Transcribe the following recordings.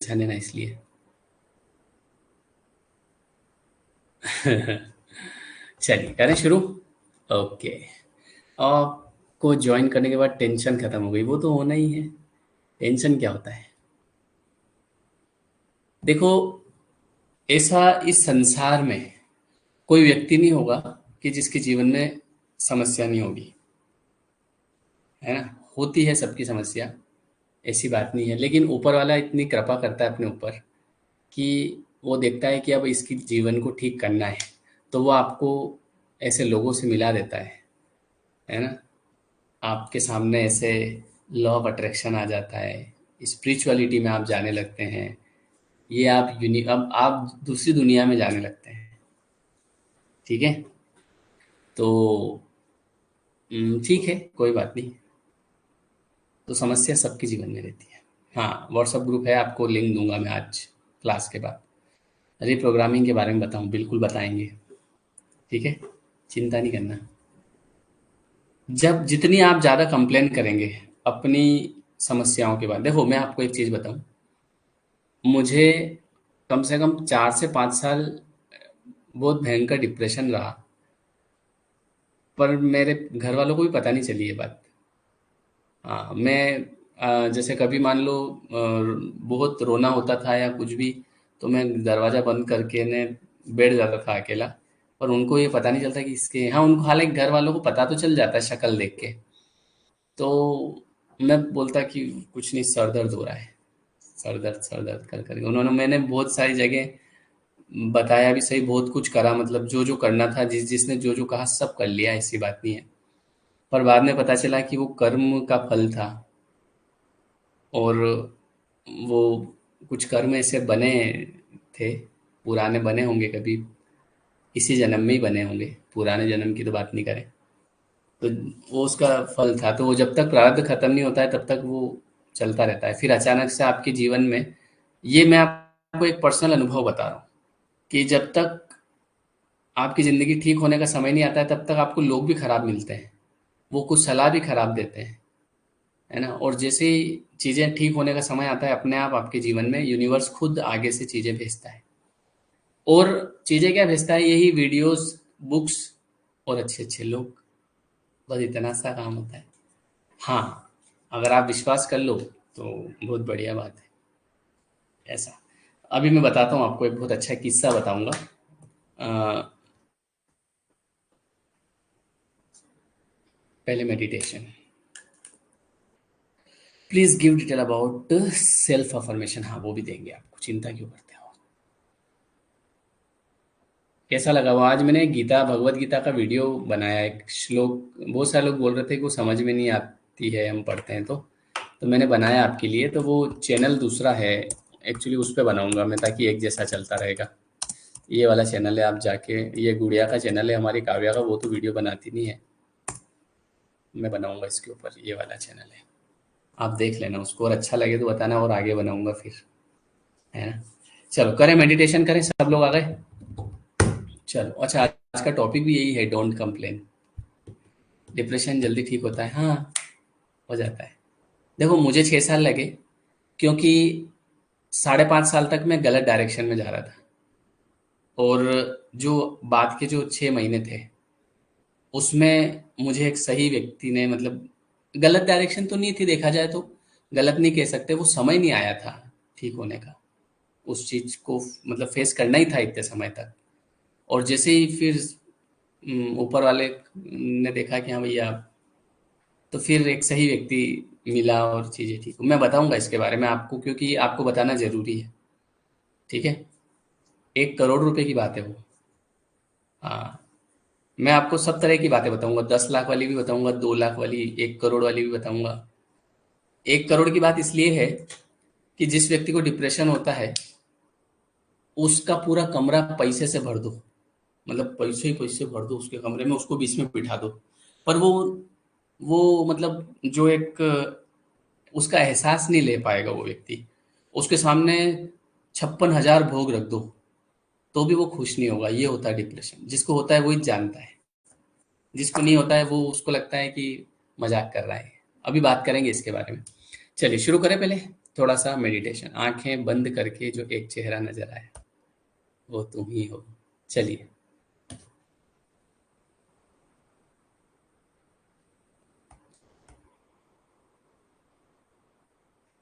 पहचाने ना इसलिए। चलिए करें शुरू। ओके। आपको ज्वाइन करने के बाद टेंशन खत्म हो गई, वो तो होना ही है। टेंशन क्या होता है? देखो, ऐसा इस संसार में कोई व्यक्ति नहीं होगा कि जिसके जीवन में समस्या नहीं होगी, है ना? होती है सबकी समस्या, ऐसी बात नहीं है, लेकिन ऊपर वाला इतनी कृपा करता है अपने ऊपर कि वो देखता है कि अब इसकी जीवन को ठीक करना है, तो वो आपको ऐसे लोगों से मिला देता है ना? आपके सामने ऐसे लॉ ऑफ अट्रैक्शन आ जाता है, स्पिरिचुअलिटी में आप जाने लगते हैं, ये आप अब आप दूसरी दुनिया में जाने लगते हैं। ठीक है? तो ठीक है, कोई बात नहीं। तो समस्या सबके जीवन में रहती है। हाँ, व्हाट्सएप ग्रुप है, आपको लिंक दूंगा मैं आज क्लास के बाद। रिप्रोग्रामिंग के बारे में बताऊं, बिल्कुल बताएंगे। ठीक है, चिंता नहीं करना। जब जितनी आप ज़्यादा कंप्लेन करेंगे अपनी समस्याओं के बाद, देखो मैं आपको एक चीज़ बताऊं, मुझे कम से कम 4 से 5 साल बहुत भयंकर डिप्रेशन रहा, पर मेरे घर वालों को भी पता नहीं चली ये बात। हाँ, मैं जैसे कभी मान लो बहुत रोना होता था या कुछ भी, तो मैं दरवाज़ा बंद करके ने बैठ जाता था अकेला। पर उनको ये पता नहीं चलता कि इसके, हाँ उनको, हालांकि घर वालों को पता तो चल जाता है शक्ल देख के। तो मैं बोलता कि कुछ नहीं, सर दर्द हो रहा है, सर दर्द कर कर उन्होंने, मैंने बहुत सारी जगह बताया भी सही, बहुत कुछ करा, मतलब जो जो करना था, जिसने जो जो कहा सब कर लिया, ऐसी बात नहीं है। पर बाद में पता चला कि वो कर्म का फल था, और वो कुछ कर्म ऐसे बने थे, पुराने बने होंगे कभी, इसी जन्म में ही बने होंगे, पुराने जन्म की तो बात नहीं करें। तो वो उसका फल था, तो वो जब तक प्रारब्ध खत्म नहीं होता है तब तक वो चलता रहता है। फिर अचानक से आपके जीवन में, ये मैं आपको एक पर्सनल अनुभव बता रहा हूँ, कि जब तक आपकी ज़िंदगी ठीक होने का समय नहीं आता है तब तक आपको लोग भी खराब मिलते हैं, वो कुछ सलाह भी खराब देते हैं, है ना? और जैसे ही चीज़ें ठीक होने का समय आता है, अपने आप आपके जीवन में यूनिवर्स खुद आगे से चीज़ें भेजता है। और चीज़ें क्या भेजता है? यही वीडियोस, बुक्स और अच्छे अच्छे लोग। बस इतना सा काम होता है। हाँ, अगर आप विश्वास कर लो तो बहुत बढ़िया बात है। ऐसा, अभी मैं बताता हूँ आपको, एक बहुत अच्छा किस्सा बताऊंगा। अ, पहले meditation, please give detail about self affirmation. हाँ, वो भी देंगे आपको, चिंता क्यों करते हो? कैसा लगा वो? आज मैंने गीता, भगवत गीता का वीडियो बनाया, एक श्लोक, बहुत सारे लोग बोल रहे थे कि वो समझ में नहीं आती है, हम पढ़ते हैं तो मैंने बनाया आपके लिए। तो वो चैनल दूसरा है, एक्चुअली उस पर बनाऊंगा मैं, ताकि एक जैसा चलता रहेगा। ये वाला चैनल है, आप जाके, ये गुड़िया का चैनल है हमारी, काव्या का, वो तो वीडियो बनाती नहीं है, मैं बनाऊंगा इसके ऊपर, ये वाला चैनल है। आप देख लेना उसको, और अच्छा लगे तो बताना, और आगे बनाऊंगा फिर, है ना? चलो करें, मेडिटेशन करें, सब लोग आ गए? चलो अच्छा, आज का टॉपिक भी यही है, डोंट कंप्लेन। डिप्रेशन जल्दी ठीक होता है? हाँ, हो जाता है। देखो, मुझे 6 साल लगे, क्योंकि 5.5 साल तक मैं गलत डायरेक्शन में जा रहा था, और जो बाद के जो 6 महीने थे, उसमें मुझे एक सही व्यक्ति ने, मतलब गलत डायरेक्शन तो नहीं थी देखा जाए तो, गलत नहीं कह सकते, वो समय नहीं आया था ठीक होने का, उस चीज को मतलब फेस करना ही था इतने समय तक। और जैसे ही फिर ऊपर वाले ने देखा कि हाँ भैया, तो फिर एक सही व्यक्ति मिला और चीजें ठीक। मैं बताऊंगा इसके बारे में आपको, क्योंकि आपको बताना जरूरी है। ठीक है? 1 करोड़ रुपए की बात है वो। हाँ, मैं आपको सब तरह की बातें बताऊंगा, 10 लाख वाली भी बताऊंगा, 2 लाख वाली, 1 करोड़ वाली भी बताऊंगा। 1 करोड़ की बात इसलिए है कि जिस व्यक्ति को डिप्रेशन होता है, उसका पूरा कमरा पैसे से भर दो, मतलब पैसे ही पैसे भर दो उसके कमरे में, उसको बीच में बिठा दो, पर वो मतलब जो एक उसका एहसास नहीं ले पाएगा वो व्यक्ति। उसके सामने 56,000 भोग रख दो, तो भी वो खुश नहीं होगा। ये होता है डिप्रेशन, जिसको होता है वही जानता है, जिसको नहीं होता है वो, उसको लगता है कि मजाक कर रहा है। अभी बात करेंगे इसके बारे में। चलिए शुरू करें पहले। थोड़ा सा मेडिटेशन, आंखें बंद करके जो एक चेहरा नजर आए वो तुम ही हो। चलिए।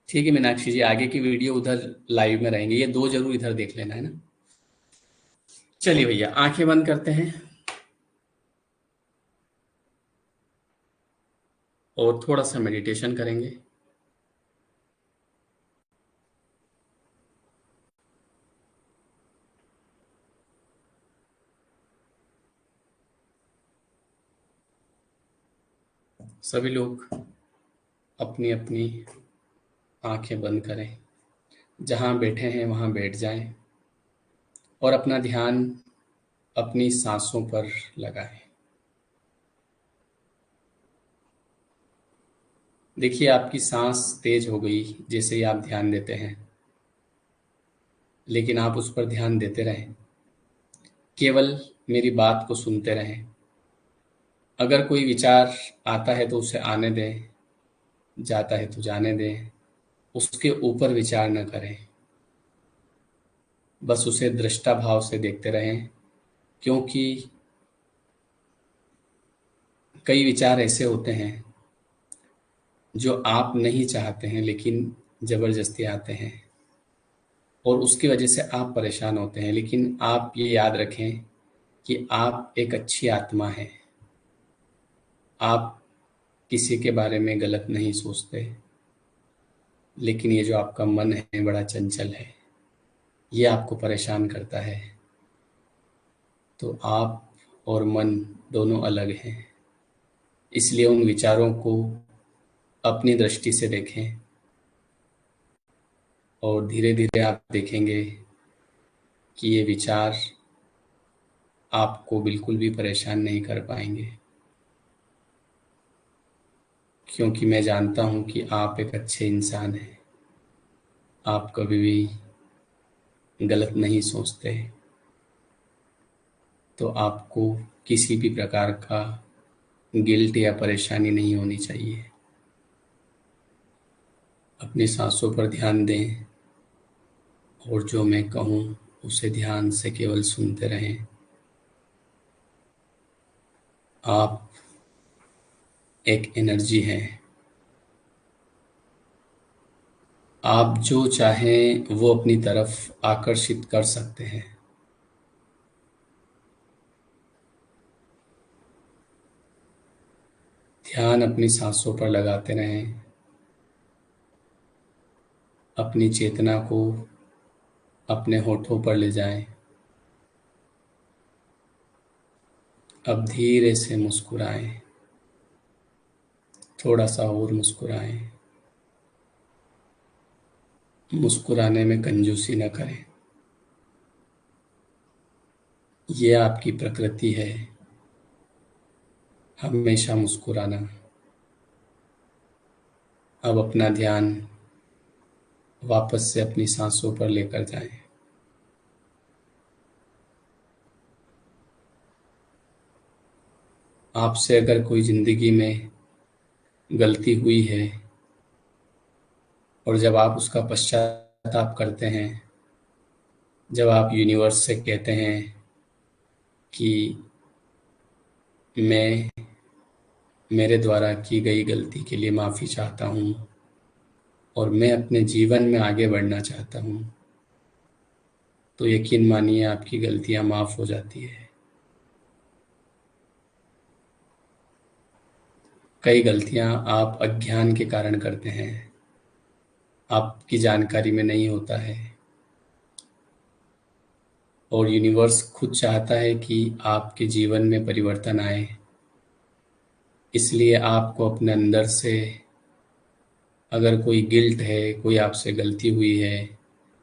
ठीक है मीनाक्षी जी, आगे की वीडियो उधर लाइव में रहेंगे, ये दो जरूर इधर देख लेना है ना। चलिए भैया, आंखें बंद करते हैं और थोड़ा सा मेडिटेशन करेंगे। सभी लोग अपनी अपनी आंखें बंद करें, जहां बैठे हैं वहां बैठ जाएं और अपना ध्यान अपनी सांसों पर लगाएं। देखिए आपकी सांस तेज हो गई जैसे ही आप ध्यान देते हैं, लेकिन आप उस पर ध्यान देते रहें, केवल मेरी बात को सुनते रहें। अगर कोई विचार आता है तो उसे आने दें, जाता है तो जाने दें, उसके ऊपर विचार न करें, बस उसे दृष्टा भाव से देखते रहें। क्योंकि कई विचार ऐसे होते हैं जो आप नहीं चाहते हैं लेकिन जबरदस्ती आते हैं और उसकी वजह से आप परेशान होते हैं। लेकिन आप ये याद रखें कि आप एक अच्छी आत्मा हैं, आप किसी के बारे में गलत नहीं सोचते। लेकिन ये जो आपका मन है बड़ा चंचल है, ये आपको परेशान करता है। तो आप और मन दोनों अलग हैं, इसलिए उन विचारों को अपनी दृष्टि से देखें और धीरे धीरे आप देखेंगे कि ये विचार आपको बिल्कुल भी परेशान नहीं कर पाएंगे। क्योंकि मैं जानता हूँ कि आप एक अच्छे इंसान हैं, आप कभी भी गलत नहीं सोचते, तो आपको किसी भी प्रकार का गिल्ट या परेशानी नहीं होनी चाहिए। अपनी सांसों पर ध्यान दें और जो मैं कहूँ उसे ध्यान से केवल सुनते रहें। आप एक एनर्जी हैं, आप जो चाहें वो अपनी तरफ आकर्षित कर सकते हैं। ध्यान अपनी सांसों पर लगाते रहें, अपनी चेतना को अपने होठों पर ले जाएं। अब धीरे से मुस्कुराएं, थोड़ा सा और मुस्कुराएं। मुस्कुराने में कंजूसी न करें, ये आपकी प्रकृति है, हमेशा मुस्कुराना। अब अपना ध्यान वापस से अपनी सांसों पर लेकर जाएं। आपसे अगर कोई जिंदगी में गलती हुई है और जब आप उसका पश्चाताप करते हैं, जब आप यूनिवर्स से कहते हैं कि मैं मेरे द्वारा की गई गलती के लिए माफ़ी चाहता हूँ और मैं अपने जीवन में आगे बढ़ना चाहता हूँ, तो यकीन मानिए आपकी गलतियाँ माफ़ हो जाती है। कई गलतियाँ आप अज्ञान के कारण करते हैं, आपकी जानकारी में नहीं होता है और यूनिवर्स खुद चाहता है कि आपके जीवन में परिवर्तन आए। इसलिए आपको अपने अंदर से, अगर कोई गिल्ट है, कोई आपसे गलती हुई है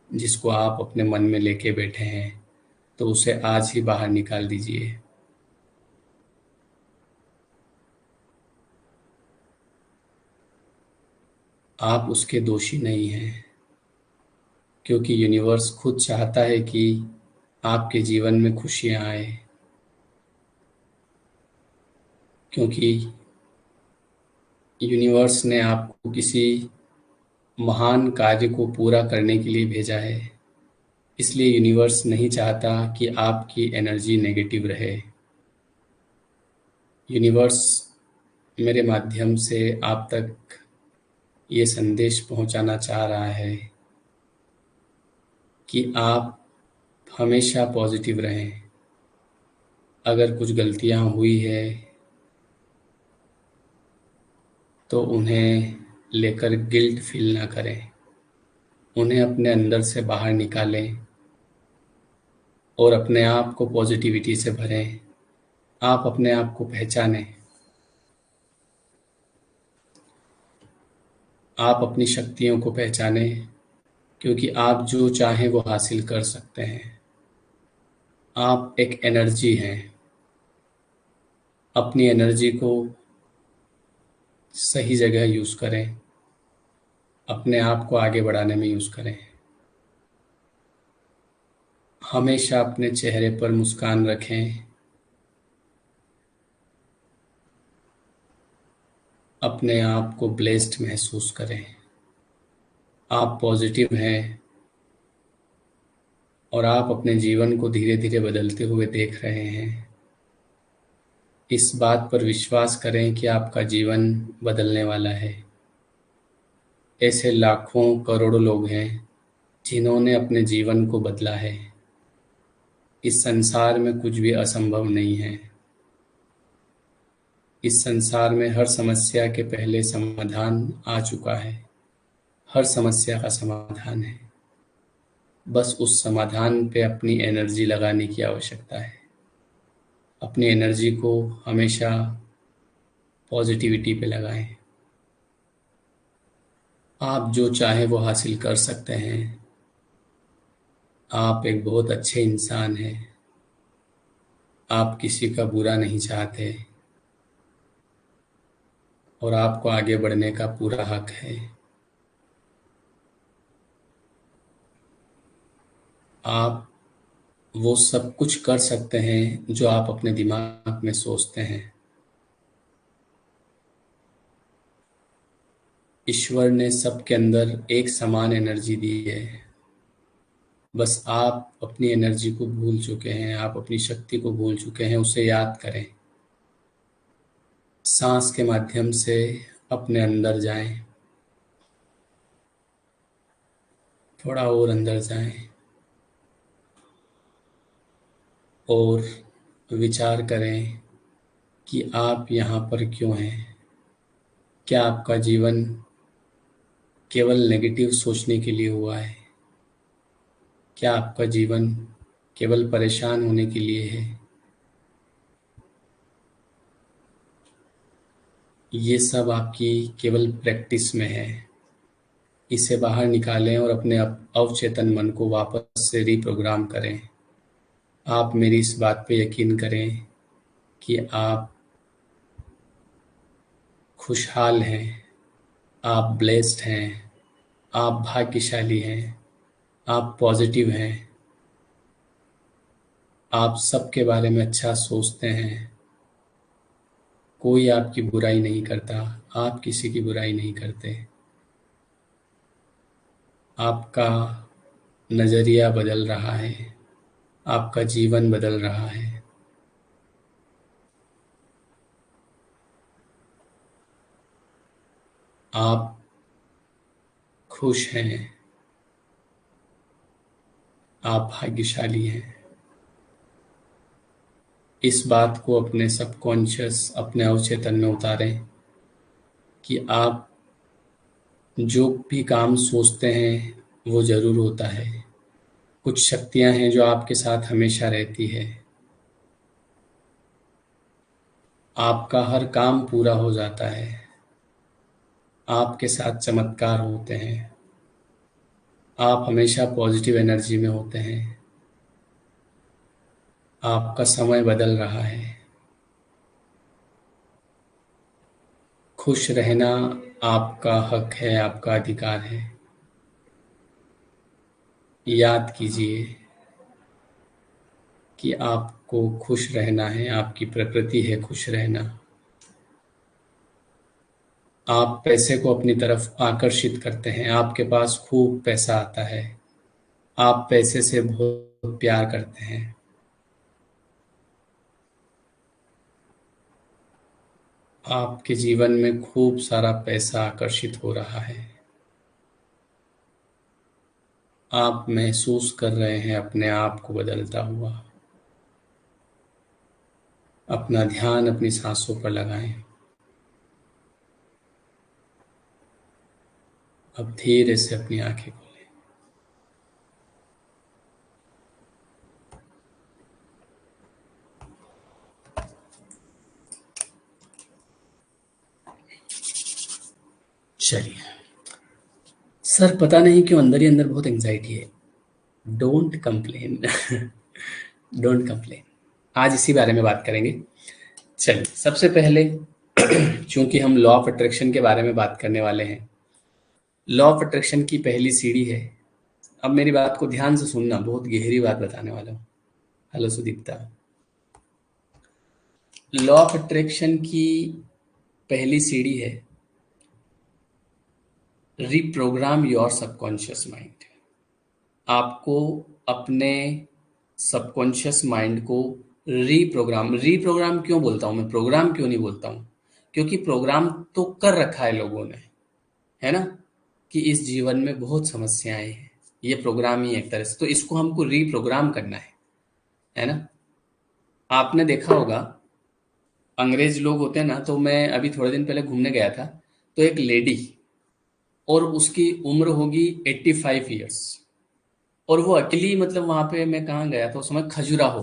जिसको आप अपने मन में लेके बैठे हैं, तो उसे आज ही बाहर निकाल दीजिए। आप उसके दोषी नहीं हैं, क्योंकि यूनिवर्स खुद चाहता है कि आपके जीवन में खुशियाँ आए। क्योंकि यूनिवर्स ने आपको किसी महान कार्य को पूरा करने के लिए भेजा है। इसलिए यूनिवर्स नहीं चाहता कि आपकी एनर्जी नेगेटिव रहे। यूनिवर्स मेरे माध्यम से आप तक ये संदेश पहुंचाना चाह रहा है कि आप हमेशा पॉजिटिव रहें। अगर कुछ गलतियां हुई है तो उन्हें लेकर गिल्ट फील ना करें, उन्हें अपने अंदर से बाहर निकालें और अपने आप को पॉजिटिविटी से भरें। आप अपने आप को पहचानें, आप अपनी शक्तियों को पहचानें, क्योंकि आप जो चाहें वो हासिल कर सकते हैं। आप एक एनर्जी हैं। अपनी एनर्जी को सही जगह यूज़ करें, अपने आप को आगे बढ़ाने में यूज़ करें। हमेशा अपने चेहरे पर मुस्कान रखें। अपने आप को ब्लेस्ड महसूस करें। आप पॉजिटिव हैं और आप अपने जीवन को धीरे धीरे बदलते हुए देख रहे हैं। इस बात पर विश्वास करें कि आपका जीवन बदलने वाला है। ऐसे लाखों करोड़ों लोग हैं जिन्होंने अपने जीवन को बदला है। इस संसार में कुछ भी असंभव नहीं है। इस संसार में हर समस्या के पहले समाधान आ चुका है। हर समस्या का समाधान है। बस उस समाधान पे अपनी एनर्जी लगाने की आवश्यकता है। अपनी एनर्जी को हमेशा पॉजिटिविटी पे लगाएं। आप जो चाहें वो हासिल कर सकते हैं। आप एक बहुत अच्छे इंसान हैं। आप किसी का बुरा नहीं चाहते और आपको आगे बढ़ने का पूरा हक है। आप वो सब कुछ कर सकते हैं जो आप अपने दिमाग में सोचते हैं। ईश्वर ने सबके अंदर एक समान एनर्जी दी है। बस आप अपनी एनर्जी को भूल चुके हैं, आप अपनी शक्ति को भूल चुके हैं। उसे याद करें। सांस के माध्यम से अपने अंदर जाएं। थोड़ा और अंदर जाएं और विचार करें कि आप यहाँ पर क्यों हैं। क्या आपका जीवन केवल नेगेटिव सोचने के लिए हुआ है? क्या आपका जीवन केवल परेशान होने के लिए है? ये सब आपकी केवल प्रैक्टिस में है। इसे बाहर निकालें और अपने अवचेतन मन को वापस से रिप्रोग्राम करें। आप मेरी इस बात पे यकीन करें कि आप खुशहाल हैं, आप ब्लेस्ड हैं, आप भाग्यशाली हैं, आप पॉजिटिव हैं, आप सबके बारे में अच्छा सोचते हैं। कोई आपकी बुराई नहीं करता, आप किसी की बुराई नहीं करते। आपका नज़रिया बदल रहा है, आपका जीवन बदल रहा है। आप खुश हैं, आप भाग्यशाली हैं। इस बात को अपने सबकॉन्शियस, अपने अवचेतन में उतारें कि आप जो भी काम सोचते हैं वो ज़रूर होता है। कुछ शक्तियाँ हैं जो आपके साथ हमेशा रहती है। आपका हर काम पूरा हो जाता है। आपके साथ चमत्कार होते हैं। आप हमेशा पॉजिटिव एनर्जी में होते हैं। आपका समय बदल रहा है। खुश रहना आपका हक है, आपका अधिकार है। याद कीजिए कि आपको खुश रहना है, आपकी प्रकृति है खुश रहना। आप पैसे को अपनी तरफ आकर्षित करते हैं, आपके पास खूब पैसा आता है, आप पैसे से बहुत प्यार करते हैं, आपके जीवन में खूब सारा पैसा आकर्षित हो रहा है, आप महसूस कर रहे हैं अपने आप को बदलता हुआ। अपना ध्यान अपनी सांसों पर लगाएं। अब धीरे से अपनी आंखें खोलें। चलिए, सर पता नहीं क्यों अंदर ही अंदर बहुत एंजाइटी है। Don't complain. Don't complain. आज इसी बारे में बात करेंगे। चलिए, सबसे पहले चूंकि हम लॉ ऑफ अट्रैक्शन के बारे में बात करने वाले हैं, लॉ ऑफ अट्रैक्शन की पहली सीढ़ी है। अब मेरी बात को ध्यान से सुनना, बहुत गहरी बात बताने वाला हूँ। Hello Sudipta. Law of attraction की पहली सीढ़ी है रिप्रोग्राम योर सबकॉन्शियस माइंड। आपको अपने सबकॉन्शियस माइंड को रीप्रोग्राम क्यों बोलता हूं मैं, प्रोग्राम क्यों नहीं बोलता हूं? क्योंकि प्रोग्राम तो कर रखा है लोगों ने, है ना, कि इस जीवन में बहुत समस्याएं हैं, ये प्रोग्राम ही है एक तरह से, तो इसको हमको रीप्रोग्राम करना है ना। आपने देखा होगा अंग्रेज लोग होते हैं ना, तो मैं अभी थोड़े दिन पहले घूमने गया था, तो एक लेडी, और उसकी उम्र होगी 85 ईयर्स, और वो अकेली, मतलब वहां पे मैं कहाँ गया था उस समय, खजुराहो।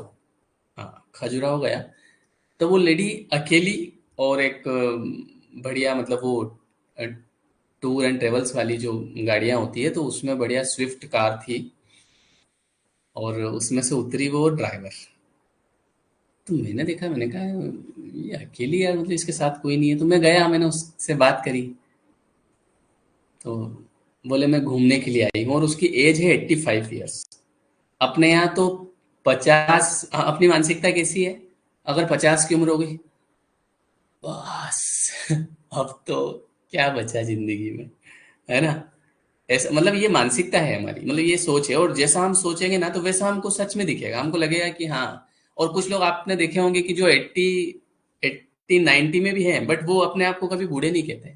हाँ, खजुराहो गया। तो वो लेडी अकेली, और एक बढ़िया, मतलब वो टूर एंड ट्रेवल्स वाली जो गाड़ियां होती है, तो उसमें बढ़िया स्विफ्ट कार थी, और उसमें से उतरी वो ड्राइवर। तो मैंने देखा, मैंने कहा ये अकेली यार, मतलब इसके साथ कोई नहीं है। तो मैं गया, मैंने उससे बात करी, तो बोले मैं घूमने के लिए आई हूँ, और उसकी एज है 85 ईयर्स। अपने यहाँ तो 50, अपनी मानसिकता कैसी है, अगर 50 की उम्र हो गई, बस अब तो क्या बचा जिंदगी में, है ना। ऐसा, मतलब ये मानसिकता है हमारी, मतलब ये सोच है, और जैसा हम सोचेंगे ना, तो वैसा हमको सच में दिखेगा, हमको लगेगा कि हाँ। और कुछ लोग आपने देखे होंगे कि जो 80 90 में भी हैं, बट वो अपने आप को कभी बूढ़े नहीं कहते,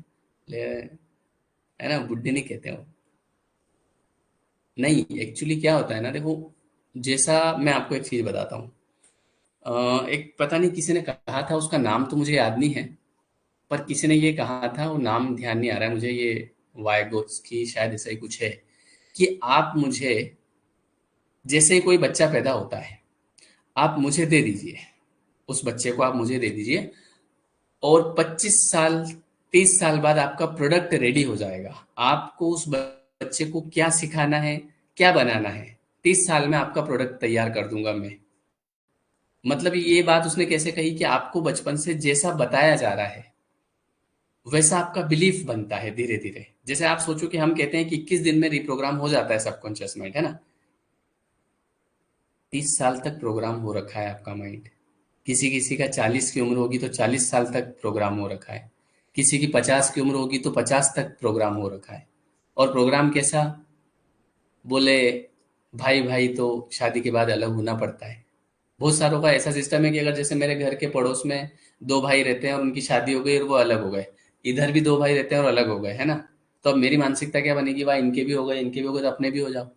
है ना, बुढ़े नहीं कहते हो। नहीं, एक्चुअली क्या होता है ना, देखो, जैसा मैं आपको एक चीज बताता हूँ। एक पता नहीं किसी ने कहा था, उसका नाम तो मुझे याद नहीं है, पर किसी ने ये कहा था, वो नाम ध्यान नहीं आ रहा है मुझे, ये वाइगोत्स्की शायद, ऐसा ही कुछ है, कि आप मुझे, जैसे ही कोई बच्चा पैदा होता है, आप मुझे दे दीजिए, उस बच्चे को आप मुझे दे दीजिए, और 25 साल, 30 साल बाद आपका प्रोडक्ट रेडी हो जाएगा। आपको उस बच्चे को क्या सिखाना है, क्या बनाना है, 30 साल में आपका प्रोडक्ट तैयार कर दूंगा मैं। मतलब ये बात उसने कैसे कही, कि आपको बचपन से जैसा बताया जा रहा है, वैसा आपका बिलीफ बनता है धीरे धीरे। जैसे आप सोचो कि हम कहते हैं कि 21 दिन में रिप्रोग्राम हो जाता है सबकॉन्शियस माइंड, है ना। 30 साल तक प्रोग्राम हो रखा है आपका माइंड। किसी किसी का 40 की उम्र होगी तो 40 साल तक प्रोग्राम हो रखा है। किसी की 50 की उम्र होगी तो 50 तक प्रोग्राम हो रखा है। और प्रोग्राम कैसा, बोले भाई भाई तो शादी के बाद अलग होना पड़ता है। बहुत सारों का ऐसा सिस्टम है कि अगर जैसे मेरे घर के पड़ोस में दो भाई रहते हैं और उनकी शादी हो गई और वो अलग हो गए, इधर भी दो भाई रहते हैं और अलग हो गए, है ना। तो अब मेरी मानसिकता क्या बनेगी, भाई इनके भी हो गए, इनके भी हो गए, तो अपने भी हो जाओ,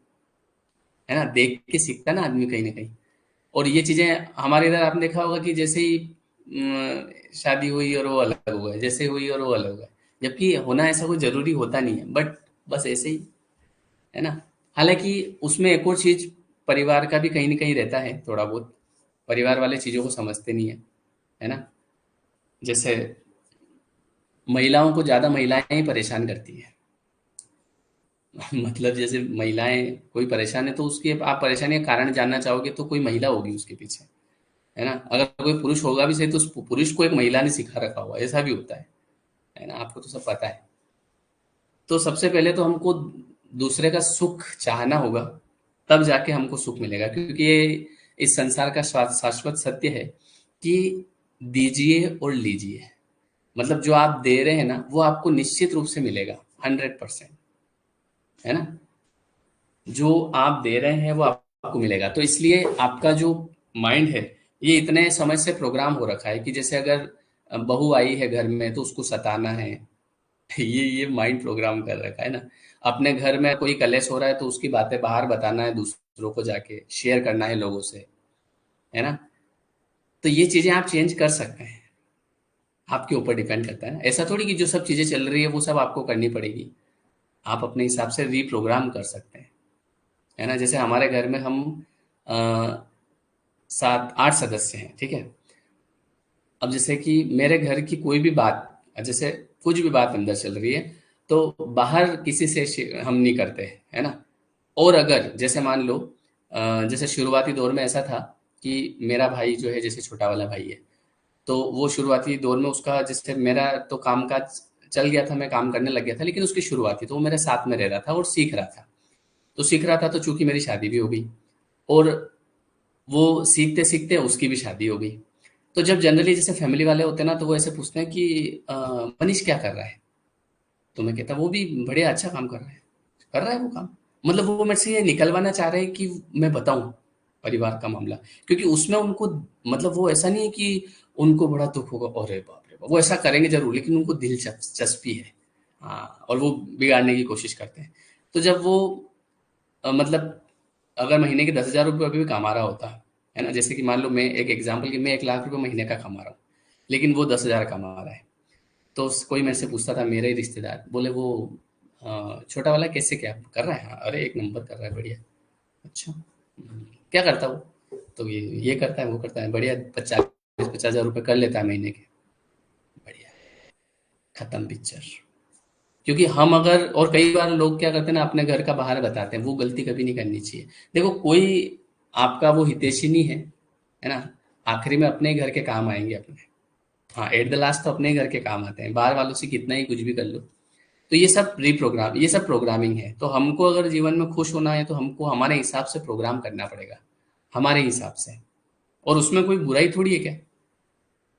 है ना। देख के सीखता है ना आदमी कहीं ना कहीं। और ये चीजें हमारे इधर आपने देखा होगा कि जैसे ही शादी हुई और वो अलग हो गए, जैसे हुई और वो अलग हो गए, जबकि होना ऐसा कोई जरूरी होता नहीं है, बट बस ऐसे ही, है ना। हालांकि उसमें एक और चीज, परिवार का भी कहीं ना कहीं रहता है थोड़ा बहुत। परिवार वाले चीजों को समझते नहीं है ना। जैसे महिलाओं को ज्यादा महिलाएं ही परेशान करती है। मतलब जैसे महिलाएं, कोई परेशान है तो उसकी आप परेशानी का कारण जानना चाहोगे तो कोई महिला होगी उसके पीछे, है ना। अगर कोई पुरुष होगा भी सही, तो उस पुरुष को एक महिला ने सिखा रखा हुआ, ऐसा भी होता है ना। आपको तो सब पता है। तो सबसे पहले तो हमको दूसरे का सुख चाहना होगा, तब जाके हमको सुख मिलेगा, क्योंकि ये इस संसार का शाश्वत सत्य है कि दीजिए और लीजिए। मतलब जो आप दे रहे हैं ना, वो आपको निश्चित रूप से मिलेगा, 100%, है ना? जो आप दे रहे हैं वो आपको मिलेगा। तो इसलिए आपका जो माइंड है, ये इतने समय से प्रोग्राम हो रखा है कि जैसे अगर बहू आई है घर में तो उसको सताना है। ये माइंड प्रोग्राम कर रखा है ना। अपने घर में कोई कलेश हो रहा है तो उसकी बातें बाहर बताना है, दूसरों को जाके शेयर करना है लोगों से, है ना? तो ये चीजें आप चेंज कर सकते हैं, आपके ऊपर डिपेंड करता है। ऐसा थोड़ी कि जो सब चीजें चल रही है वो सब आपको करनी पड़ेगी। आप अपने हिसाब से रीप्रोग्राम कर सकते हैं, है ना? जैसे हमारे घर में हम अ, 7-8 सदस्य हैं, ठीक है? अब जैसे कि मेरे घर की कोई भी बात, जैसे कुछ भी बात अंदर चल रही है, तो बाहर किसी से हम नहीं करते, है ना? और अगर जैसे मान लो जैसे शुरुआती दौर में ऐसा था कि मेरा भाई जो है, जैसे छोटा वाला भाई है, तो वो शुरुआती दौर में उसका, जैसे मेरा तो काम काज चल गया था, मैं काम करने लग गया था, लेकिन उसकी शुरुआती तो वो मेरे साथ में रह रहा था और सीख रहा था। तो सीख रहा था, तो चूंकि मेरी शादी भी हो गई, और वो सीखते सीखते उसकी भी शादी हो गई। तो जब जनरली जैसे फैमिली वाले होते हैं ना, तो वो ऐसे पूछते हैं कि मनीष क्या कर रहा है? तो मैं कहता वो भी बढ़िया अच्छा काम कर रहा है, कर रहा है वो काम। मतलब वो मेरे से ये निकलवाना चाह रहे हैं कि मैं बताऊं परिवार का मामला, क्योंकि उसमें उनको, मतलब वो ऐसा नहीं है कि उनको बड़ा दुख होगा, अरे बाप रे बाप, वो ऐसा करेंगे जरूर, लेकिन उनको दिलचस्पी है। हाँ, और वो बिगाड़ने की कोशिश करते हैं। तो जब वो मतलब अगर महीने के 10,000 रुपये अभी भी कमा रहा होता है ना, जैसे कि मान लो मैं एक एग्जाम्पल कि मैं 1 लाख रुपए महीने का कमा रहा हूँ, लेकिन वो 10,000 कमा रहा है, तो कोई मेरे से पूछता था, मेरे ही रिश्तेदार बोले, वो छोटा वाला कैसे क्या कर रहा है? हाँ, अरे एक नंबर कर रहा है, बढ़िया। अच्छा, क्या करता वो? तो ये करता है, वो करता है, बढ़िया, 50,000 रुपये कर लेता है महीने के, बढ़िया, खत्म पिक्चर। क्योंकि हम अगर, और कई बार लोग क्या करते हैं ना, अपने घर का बाहर बताते हैं, वो गलती कभी नहीं करनी चाहिए। देखो, कोई आपका वो हितैषी नहीं है ना? आखिरी में अपने ही घर के काम आएंगे अपने। हाँ, एट द लास्ट तो अपने ही घर के काम आते हैं, बाहर वालों से कितना ही कुछ भी कर लो। तो ये सब प्रोग्रामिंग है। तो हमको अगर जीवन में खुश होना है, तो हमको हमारे हिसाब से प्रोग्राम करना पड़ेगा, हमारे हिसाब से। और उसमें कोई बुराई थोड़ी है क्या?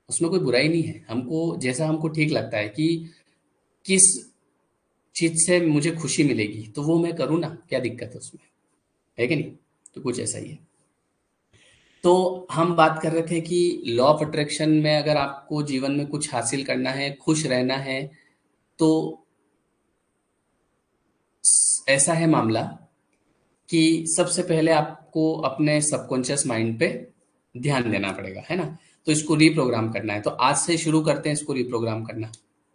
उसमें कोई बुराई नहीं है। हमको जैसा हमको ठीक लगता है कि किस चीज से मुझे खुशी मिलेगी, तो वो मैं करूँ ना, क्या दिक्कत है उसमें? है कि नहीं? तो कुछ ऐसा ही है। तो हम बात कर रहे थे कि लॉ ऑफ अट्रैक्शन में अगर आपको जीवन में कुछ हासिल करना है, खुश रहना है, तो ऐसा है मामला कि सबसे पहले आपको अपने सबकॉन्शियस माइंड पे ध्यान देना पड़ेगा, है ना? तो इसको रीप्रोग्राम करना है, तो आज से शुरू करते हैं इसको रीप्रोग्राम करना,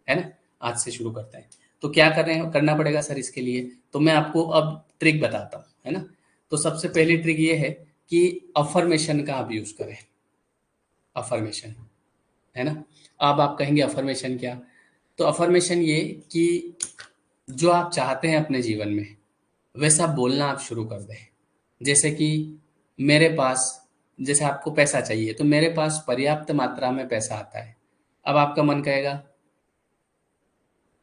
है ना? आज से शुरू करते हैं। तो क्या करना पड़ेगा सर इसके लिए? तो मैं आपको अब ट्रिक बताता हूँ, है ना? तो सबसे पहली ट्रिक ये है कि अफर्मेशन का आप यूज करें। अफर्मेशन, है ना? अब आप कहेंगे अफर्मेशन क्या? तो अफर्मेशन ये कि जो आप चाहते हैं अपने जीवन में, वैसा बोलना आप शुरू कर दें। जैसे कि मेरे पास, जैसे आपको पैसा चाहिए, तो मेरे पास पर्याप्त मात्रा में पैसा आता है। अब आपका मन कहेगा,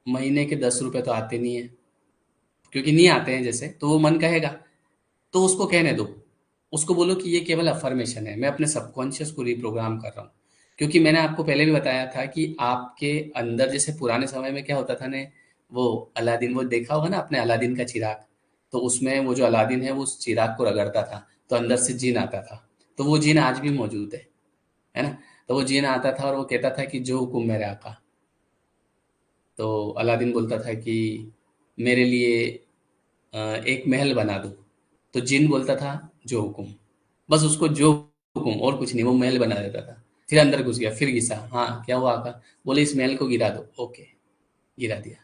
महीने के 10 रुपए तो आते नहीं है, क्योंकि नहीं आते हैं जैसे, तो वो मन कहेगा। तो उसको कहने दो, उसको बोलो कि ये केवल अफर्मेशन है, मैं अपने सबकॉन्शियस को रिप्रोग्राम कर रहा हूँ। क्योंकि मैंने आपको पहले भी बताया था कि आपके अंदर, जैसे पुराने समय में क्या होता था ने, वो अलादीन, वो देखा होगा ना आपने, अलादीन का चिराग। तो उसमें वो जो अलादीन है, वो उस चिराग को रगड़ता था, तो अंदर से जिन आता था। तो वो जिन आज भी मौजूद है ना? तो वो जिन आता था और वो कहता था कि जो हुक्म मेरे आका। तो अलादीन बोलता था कि मेरे लिए एक महल बना दो। तो जिन बोलता था जो हुकुम, बस उसको जो हुकुम और कुछ नहीं, वो महल बना देता था। फिर अंदर घुस गया, फिर घिसा, हाँ क्या हुआ आका? बोले इस महल को गिरा दो, ओके, गिरा दिया।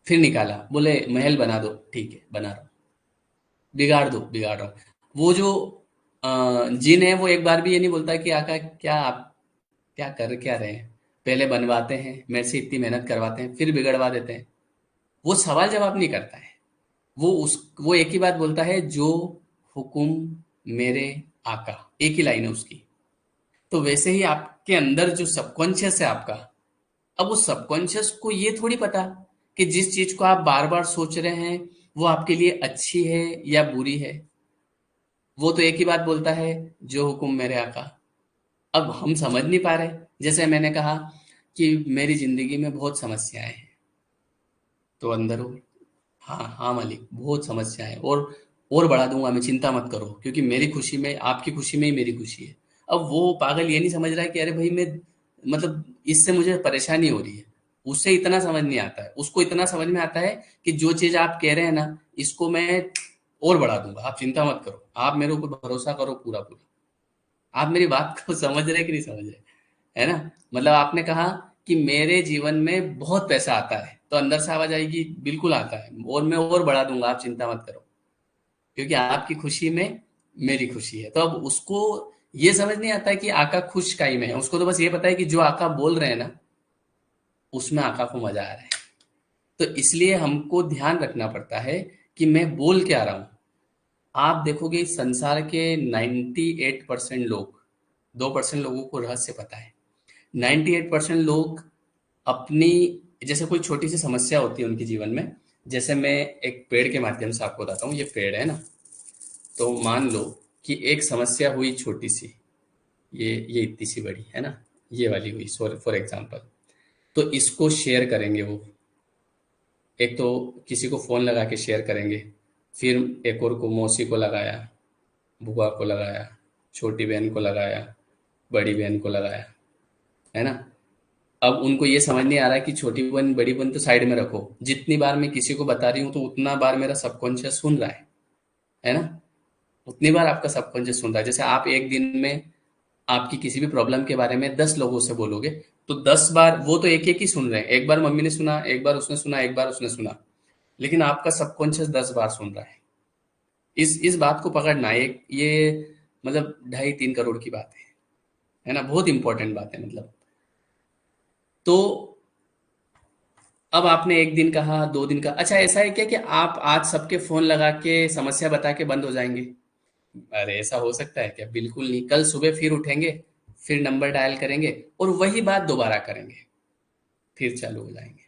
फिर निकाला, बोले महल बना दो, ठीक है बना रहा हूँ। बिगाड़ दो, बिगाड़ रहा हूँ। वो जो जिन है, वो एक बार भी ये नहीं बोलता कि आका क्या आप क्या कर क्या रहे हैं? पहले बनवाते हैं, मेरे से इतनी मेहनत करवाते हैं, फिर बिगड़वा देते हैं। वो सवाल जवाब नहीं करता है। वो एक ही बात बोलता है, जो हुकुम मेरे आका, एक ही लाइन है उसकी। तो वैसे ही आपके अंदर जो सबकॉन्शियस है आपका, अब उस सबकॉन्शियस को ये थोड़ी पता कि जिस चीज को आप बार बार सोच रहे हैं, वो आपके लिए अच्छी है या बुरी है। वो तो एक ही बात बोलता है, जो हुकुम मेरे आका। अब हम समझ नहीं पा रहे। जैसे मैंने कहा कि मेरी ज़िंदगी में बहुत समस्याएँ हैं। तो अंदर हो, हाँ, हाँ मालिक, बहुत समस्याएँ हैं और बढ़ा दूँगा मैं, चिंता मत करो, क्योंकि मेरी खुशी में आपकी खुशी में ही मेरी खुशी है। अब वो पागल ये नहीं समझ रहा है कि अरे भाई मैं मतलब इससे मुझे परेशानी हो रही है। उसे इतना समझ नहीं आता है। उसको इतना समझ में आता है कि जो चीज़ आप कह रहे हैं ना, इसको मैं और बढ़ा दूँगा, आप चिंता मत करो। आप मेरे ऊपर भरोसा करो पूरा-पूरा। आप मेरी बात को समझ रहे हैं कि नहीं समझ रहे? है ना? मतलब आपने कहा कि मेरे जीवन में बहुत पैसा आता है, तो अंदर से आवाज़ आएगी बिल्कुल आता है और मैं और बढ़ा दूँगा, आप चिंता मत करो। क्योंकि आपकी खुशी में मेरी खुशी है। तो अब उसको ये समझ नहीं आता है कि आका खुश काहे में है। उसको तो बस ये पता है कि जो आका बोल रहे हैं ना, उसमें आका को मज़ा आ रहा है। तो इसलिए हमको ध्यान रखना पड़ता है कि मैं बोल क्या रहा हूँ। आप देखोगे संसार के 98% लोग, 2% लोगों को रहस्य पता है। 98% लोग अपनी, जैसे कोई छोटी सी समस्या होती है उनके जीवन में, जैसे मैं एक पेड़ के माध्यम से आपको बताता हूँ, ये पेड़ है ना, तो मान लो कि एक समस्या हुई छोटी सी, ये इतनी सी बड़ी है ना, ये वाली हुई फॉर एग्जाम्पल। तो इसको शेयर करेंगे वो, एक तो किसी को फोन लगा के शेयर करेंगे, फिर एक और को, मौसी को लगाया, बुआ को लगाया, छोटी बहन को लगाया, बड़ी बहन को लगाया, है ना। अब उनको ये समझ नहीं आ रहा है कि छोटी बहन बड़ी बहन तो साइड में रखो, जितनी बार मैं किसी को बता रही हूँ तो उतना बार मेरा सबकॉन्शियस सुन रहा है ना। उतनी बार आपका सबकॉन्शियस सुन रहा है। जैसे आप एक दिन में आपकी किसी भी प्रॉब्लम के बारे में 10 लोगों से बोलोगे, तो 10 बार वो तो एक एक ही सुन रहे हैं। एक बार मम्मी ने सुना, एक बार उसने सुना, एक बार उसने सुना, लेकिन आपका सबकॉन्शियस 10 बार सुन रहा है। इस बात को पकड़ना, एक ये मतलब 2.5-3 करोड़ की बात है ना, बहुत इंपॉर्टेंट बात है मतलब। तो अब आपने एक दिन कहा, 2 दिन का, अच्छा ऐसा है क्या कि आप आज सबके फोन लगा के समस्या बता के बंद हो जाएंगे? अरे ऐसा हो सकता है क्या? बिल्कुल नहीं। कल सुबह फिर उठेंगे, फिर नंबर डायल करेंगे और वही बात दोबारा करेंगे, फिर चालू हो जाएंगे।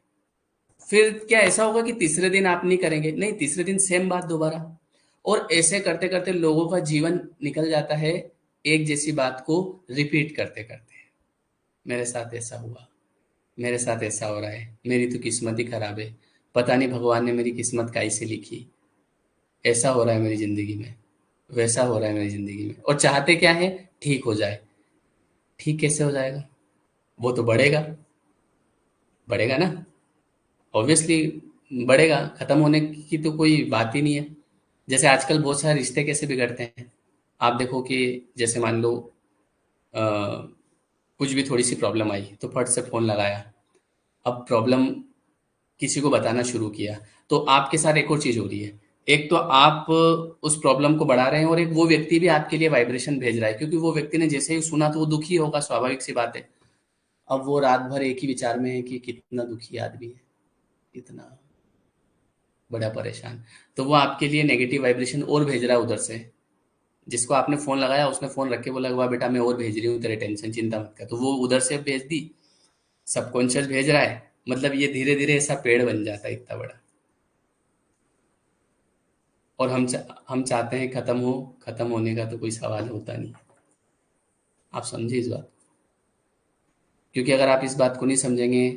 फिर क्या ऐसा होगा कि तीसरे दिन आप नहीं करेंगे? नहीं, तीसरे दिन सेम बात दोबारा। और ऐसे करते करते लोगों का जीवन निकल जाता है, एक जैसी बात को रिपीट करते करते। मेरे साथ ऐसा हुआ, मेरे साथ ऐसा हो रहा है, मेरी तो किस्मत ही खराब है, पता नहीं भगवान ने मेरी किस्मत कैसे लिखी, ऐसा हो रहा है मेरी जिंदगी में, वैसा हो रहा है मेरी जिंदगी में, और चाहते क्या है? ठीक हो जाए। ठीक कैसे हो जाएगा? वो तो बढ़ेगा, बढ़ेगा ना, ऑब्वियसली बढ़ेगा। खत्म होने की तो कोई बात ही नहीं है। जैसे आजकल बहुत सारे रिश्ते कैसे बिगड़ते हैं, आप देखो कि जैसे मान लो अ, कुछ भी थोड़ी सी प्रॉब्लम आई तो फट से फोन लगाया, अब प्रॉब्लम किसी को बताना शुरू किया, तो आपके साथ एक और चीज हो रही है। एक तो आप उस प्रॉब्लम को बढ़ा रहे हैं, और एक वो व्यक्ति भी आपके लिए वाइब्रेशन भेज रहा है, क्योंकि वो व्यक्ति ने जैसे ही सुना तो वो दुखी होगा, स्वाभाविक सी बात है। अब वो रात भर एक ही विचार में है कि कितना दुखी आदमी है, कितना बड़ा परेशान। तो वो आपके लिए नेगेटिव वाइब्रेशन और भेज रहा है उधर से। जिसको आपने फोन लगाया उसने फोन रख के बोला, वाह बेटा मैं और भेज रही हूँ तेरे, टेंशन चिंता मत कर, तो वो उधर से भेज दी, सबकॉन्शियस भेज रहा है। मतलब ये धीरे धीरे ऐसा पेड़ बन जाता है इतना बड़ा। और हम चाहते हैं खत्म हो, खत्म होने का तो कोई सवाल होता नहीं। आप समझे इस बात, क्योंकि अगर आप इस बात को नहीं समझेंगे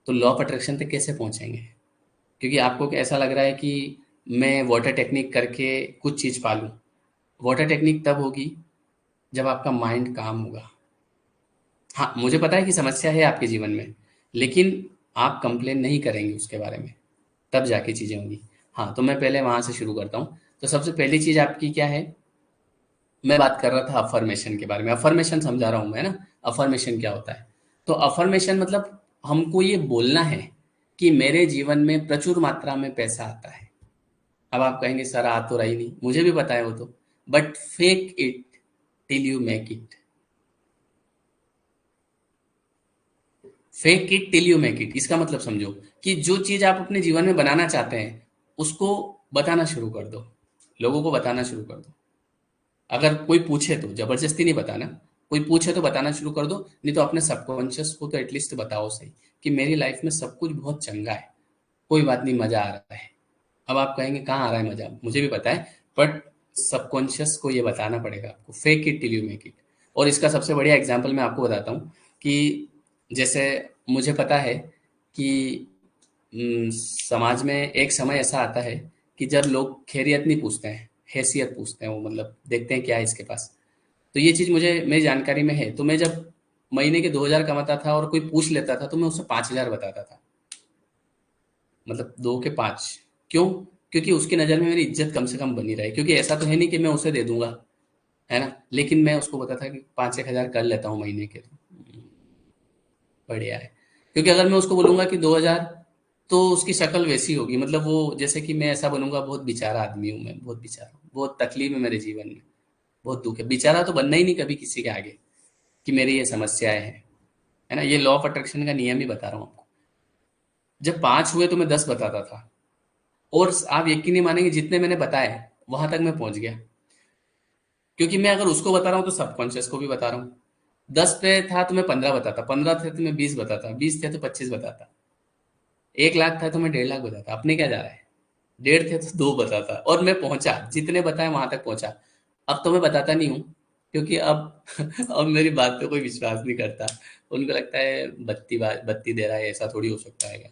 तो लॉ ऑफ अट्रैक्शन तक कैसे पहुंचेंगे? क्योंकि आपको ऐसा लग रहा है कि मैं वाटर टेक्निक करके कुछ चीज़ पालूं। वाटर टेक्निक तब होगी जब आपका माइंड काम होगा। हाँ, मुझे पता है कि समस्या है आपके जीवन में, लेकिन आप कंप्लेन नहीं करेंगे उसके बारे में, तब जाके चीज़ें होंगी। हाँ, तो मैं पहले वहाँ से शुरू करता हूँ। तो सबसे पहली चीज़ आपकी क्या है? मैं बात कर रहा था अफर्मेशन के बारे में, अफर्मेशन समझा रहा हूँ मैं ना। अफर्मेशन क्या होता है? तो अफर्मेशन मतलब हमको ये बोलना है कि मेरे जीवन में प्रचुर मात्रा में पैसा आता है। अब आप कहेंगे सर आ तो रही नहीं, मुझे भी पता है वो तो, but fake it till you make it. Fake it till you make it, इसका मतलब समझो कि जो चीज आप अपने जीवन में बनाना चाहते हैं उसको बताना शुरू कर दो, लोगों को बताना शुरू कर दो। अगर कोई पूछे तो जबरदस्ती नहीं बताना, कोई पूछे तो बताना शुरू कर दो, नहीं तो अपने सबकॉन्शियस को तो एटलीस्ट बताओ सही कि मेरी लाइफ में सब कुछ बहुत चंगा है, कोई बात नहीं, मजा आ रहा है। अब आप कहेंगे कहाँ आ रहा है मजा, मुझे भी पता है, बट सबकॉन्शियस को ये बताना पड़ेगा आपको, fake it till you make it. और इसका सबसे बढ़िया एग्जाम्पल मैं आपको बताता हूँ कि जैसे मुझे पता है कि समाज में एक समय ऐसा आता है कि जब लोग खैरियत नहीं पूछते हैं, हैसियत पूछते हैं, वो मतलब देखते हैं क्या है इसके पास। तो ये चीज़ मुझे मेरी जानकारी में है। तो मैं जब महीने के 2,000 कमाता था और कोई पूछ लेता था तो मैं उससे 5,000 बताता था, मतलब 2 के 5। क्यों? क्योंकि उसकी नज़र में मेरी इज्जत कम से कम बनी रहे, क्योंकि ऐसा तो है नहीं कि मैं उसे दे दूंगा, है ना। लेकिन मैं उसको बताता था कि 5-1 हज़ार कर लेता हूँ महीने के, तो बढ़िया है। क्योंकि अगर मैं उसको बोलूंगा कि 2,000, तो उसकी शक्ल वैसी होगी, मतलब वो जैसे कि मैं ऐसा बनूंगा, बहुत बेचारा आदमी हूँ मैं, बहुत बेचारा हूँ, बहुत तकलीफ है मेरे जीवन में, बहुत दुख है। बेचारा तो बनना ही नहीं कभी किसी के आगे कि मेरी ये समस्याएं हैं, है ना। ये लॉ ऑफ अट्रैक्शन का नियम ही बता रहा हूँ आपको। जब 5 हुए तो मैं 10 बताता था, और आप यकीन नहीं मानेंगे, जितने मैंने बताए वहां तक मैं पहुंच गया। क्योंकि मैं अगर उसको बता रहा हूँ तो सबकॉन्शियस को भी बता रहा हूँ। 10 पे था तो मैं 15 बताता, 15 थे तो मैं 20 बताता, 20 थे तो 25 बताता, 1 लाख था तो मैं 1.5 लाख बताता। अपने क्या जा रहा है, 1.5 थे तो 2 बताता, और मैं पहुंचा, जितने बताए वहां तक पहुंचा। अब तो मैं बताता नहीं हूँ, क्योंकि अब अब मेरी बात पे कोई विश्वास नहीं करता। उनको लगता है बत्ती दे रहा है, ऐसा थोड़ी हो सकता है क्या,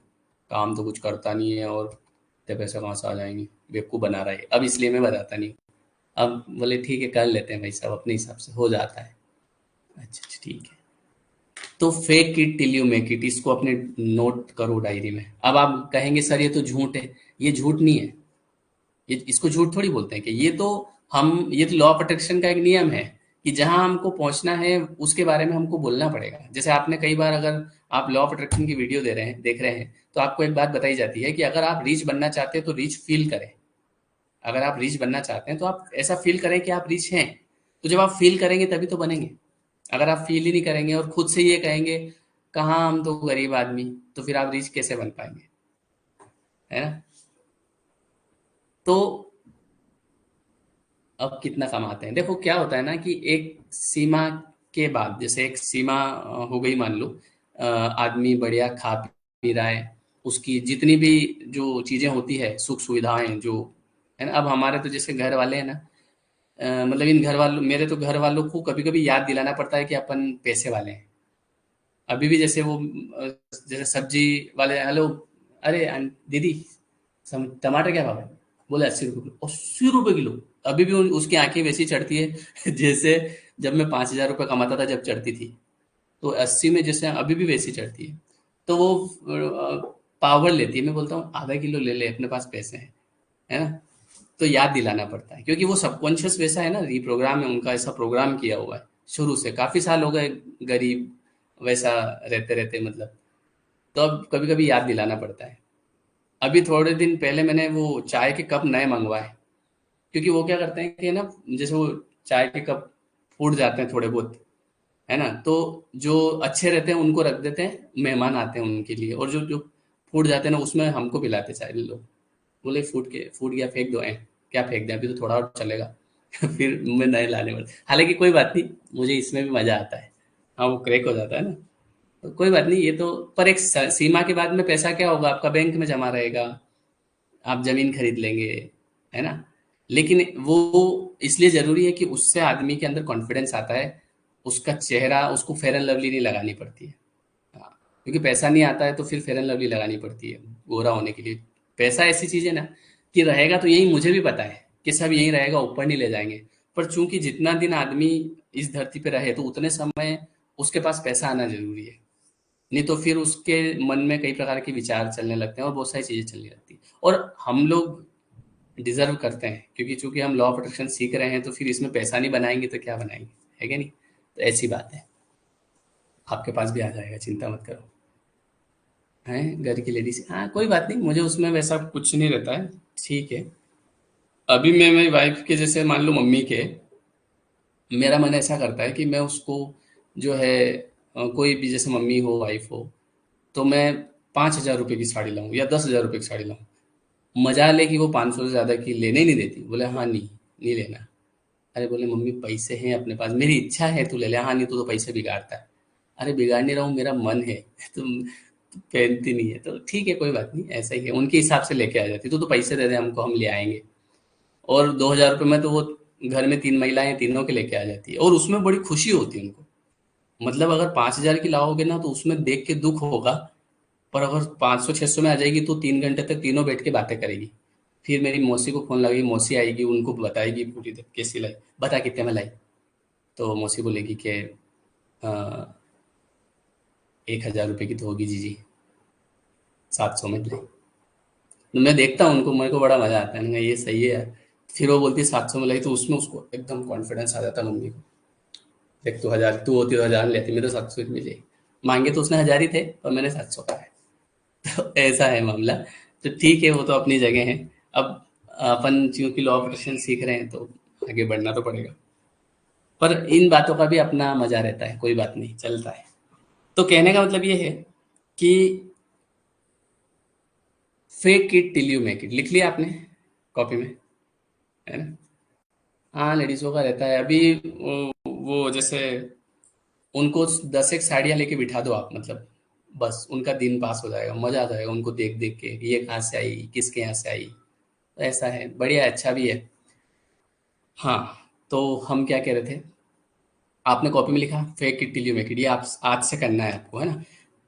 काम तो कुछ करता नहीं है और इतने पैसे कहाँ से आ जाएंगे, बेवकूफ़ बना रहा है। अब इसलिए मैं बताता नहीं हूँ। अब बोले ठीक है, कर लेते हैं भाई साहब, अपने हिसाब से हो जाता है। अच्छा अच्छा, ठीक है। तो fake it till you make it, इसको अपने नोट करो डायरी में। अब आप कहेंगे सर ये तो झूठ है। ये झूठ नहीं है, ये इसको झूठ थोड़ी बोलते हैं कि ये तो लॉ ऑफ अट्रैक्शन का एक नियम है कि जहां हमको पहुंचना है उसके बारे में हमको बोलना पड़ेगा। जैसे आपने कई बार, अगर आप लॉ ऑफ अट्रैक्शन की वीडियो देख रहे हैं, तो आपको एक बात बताई जाती है कि अगर आप रीच बनना चाहते हैं तो रीच फील करें। अगर आप रीच बनना चाहते हैं तो आप ऐसा फील करें कि आप रीच हैं। तो जब आप फील करेंगे तभी तो बनेंगे। अगर आप फील ही नहीं करेंगे और खुद से ये कहेंगे कहाँ हम तो गरीब आदमी, तो फिर आप रीच कैसे बन पाएंगे, है ना। तो अब कितना कमाते हैं, देखो क्या होता है ना कि एक सीमा के बाद, जैसे एक सीमा हो गई मान लो, आदमी बढ़िया खा पी रहा है, उसकी जितनी भी जो चीजें होती है, सुख सुविधाएं जो, है ना। अब हमारे तो जैसे घर वाले हैं ना, मतलब इन घर वालों, मेरे तो घर वालों को कभी कभी याद दिलाना पड़ता है कि अपन पैसे वाले हैं। अभी भी जैसे वो जैसे सब्जी वाले, हेलो, अरे दीदी, टमाटर क्या भाव है, बोले 80 रुपये किलो, 80 रुपये किलो। अभी भी उसकी आंखें वैसी चढ़ती है जैसे जब मैं 5,000 रुपये कमाता था, जब चढ़ती थी, तो 80 में जैसे अभी भी वैसी चढ़ती है। तो वो पावर लेती है। मैं बोलता हूँ आधा किलो ले ले, अपने पास पैसे हैं, है ना। तो याद दिलाना पड़ता है, क्योंकि वो सबकॉन्शियस वैसा है ना, रिप्रोग्राम है उनका, ऐसा प्रोग्राम किया हुआ है शुरू से। काफी साल हो गए गरीब वैसा रहते रहते, मतलब। तो अब कभी कभी याद दिलाना पड़ता है। अभी थोड़े दिन पहले मैंने वो चाय के कप नए मंगवाए, क्योंकि वो क्या करते हैं कि ना, जैसे वो चाय के कप फूट जाते हैं थोड़े बहुत, है ना। तो जो अच्छे रहते हैं उनको रख देते हैं, मेहमान आते हैं उनके लिए, और जो जो फूट जाते हैं ना, उसमें हमको पिलाते चाय लोग। बोले फूट गया फेंक दो। क्या फेंक दें, अभी तो थोड़ा और चलेगा फिर मैं नए लाने वाले। हालांकि कोई बात नहीं, मुझे इसमें भी मजा आता है। हाँ, वो क्रैक हो जाता है ना। तो कोई बात नहीं, ये तो, पर एक सीमा के बाद में पैसा क्या होगा, आपका बैंक में जमा रहेगा, आप जमीन खरीद लेंगे, है ना। लेकिन वो इसलिए जरूरी है कि उससे आदमी के अंदर कॉन्फिडेंस आता है, उसका चेहरा, उसको फेयर एंड लवली नहीं लगानी पड़ती है। हाँ, क्योंकि पैसा नहीं आता है तो फिर फेयर एंड लवली लगानी पड़ती है गोरा होने के लिए। पैसा ऐसी चीज है ना कि रहेगा तो यही, मुझे भी पता है कि सब यही रहेगा, ऊपर नहीं ले जाएंगे। पर चूंकि जितना दिन आदमी इस धरती पे रहे, तो उतने समय उसके पास पैसा आना जरूरी है। नहीं तो फिर उसके मन में कई प्रकार के विचार चलने लगते हैं और बहुत सारी चीजें चलने लगती हैं। और हम लोग डिजर्व करते हैं, क्योंकि चूंकि हम लॉ ऑफ अट्रैक्शन सीख रहे हैं, तो फिर इसमें पैसा नहीं बनाएंगे तो क्या बनाएंगे, है क्या नहीं। तो ऐसी बात है, आपके पास भी आ जाएगा, चिंता मत करो। है घर की लेडीज, हाँ कोई बात नहीं, मुझे उसमें वैसा कुछ नहीं रहता है। ठीक है। अभी मैं मेरी वाइफ के, जैसे मान लो मम्मी के, मेरा मन ऐसा करता है कि मैं उसको जो है, कोई भी जैसे मम्मी हो, वाइफ हो, तो मैं 5,000 रुपये की साड़ी लाऊं या 10,000 रुपये की साड़ी लाऊं। मजा ले कि वो 500 से ज्यादा की लेने ही नहीं देती, बोले हाँ नहीं, नहीं लेना। अरे बोले मम्मी पैसे हैं अपने पास, मेरी इच्छा है तू ले ले, हाँ नहीं तो पैसे बिगाड़ता है। अरे बिगाड़ नहीं रहा हूँ, मेरा मन है तुम पहनती नहीं है तो ठीक है, कोई बात नहीं, ऐसा ही है, उनके हिसाब से लेके आ जाती। तो पैसे दे दे हमको, हम ले आएंगे। और 2,000 रुपये में तो वो घर में 3 महिलाएं, तीनों के लेके आ जाती है, और उसमें बड़ी खुशी होती है उनको। मतलब अगर 5,000 की लाओगे ना तो उसमें देख के दुख होगा, पर अगर 500-600 में आ जाएगी तो 3 घंटे तक तीनों बैठ के बातें करेगी। फिर मेरी मौसी को फोन लगेगी, मौसी आएगी, उनको बताएगी पूरी कैसी लाई, बता कितने में लाई। तो मौसी बोलेगी कि 1,000 रुपये की तो होगी जीजी, 700 में लाई। तो मैं देखता हूँ उनको, मेरे को बड़ा मजा आता है, मैंने कहा ये सही है यार। फिर वो बोलती है 700 में लाई, तो उसमें उसको एकदम कॉन्फिडेंस आ जाता है मम्मी को। देख तू 1,000, तू होती तो 1,000 लेती, मेरे तो 700 में ले। मांगे तो उसने 1,000 ही थे, और मैंने 700 का है। तो ऐसा है मामला। तो ठीक है, वो तो अपनी जगह है। अब अपन क्योंकि लॉ ऑफ अट्रैक्शन सीख रहे हैं, तो आगे बढ़ना तो पड़ेगा। पर इन बातों का भी अपना मजा रहता है, कोई बात नहीं, चलता है। तो कहने का मतलब ये है कि fake it till you make it, लिख लिया आपने कॉपी में, है ना? हाँ, लेडीजों का रहता है अभी। वो जैसे उनको 10 एक साड़ियाँ लेके बिठा दो आप, मतलब बस उनका दिन पास हो जाएगा, मजा आ जाएगा उनको देख देख के, ये कहाँ से आई, किसके यहाँ से आई। तो ऐसा है, बढ़िया है, अच्छा भी है। हाँ, तो हम क्या कह रहे थे, आपने कॉपी में लिखा fake it till you make it, ये आप आज से करना है आपको, है ना?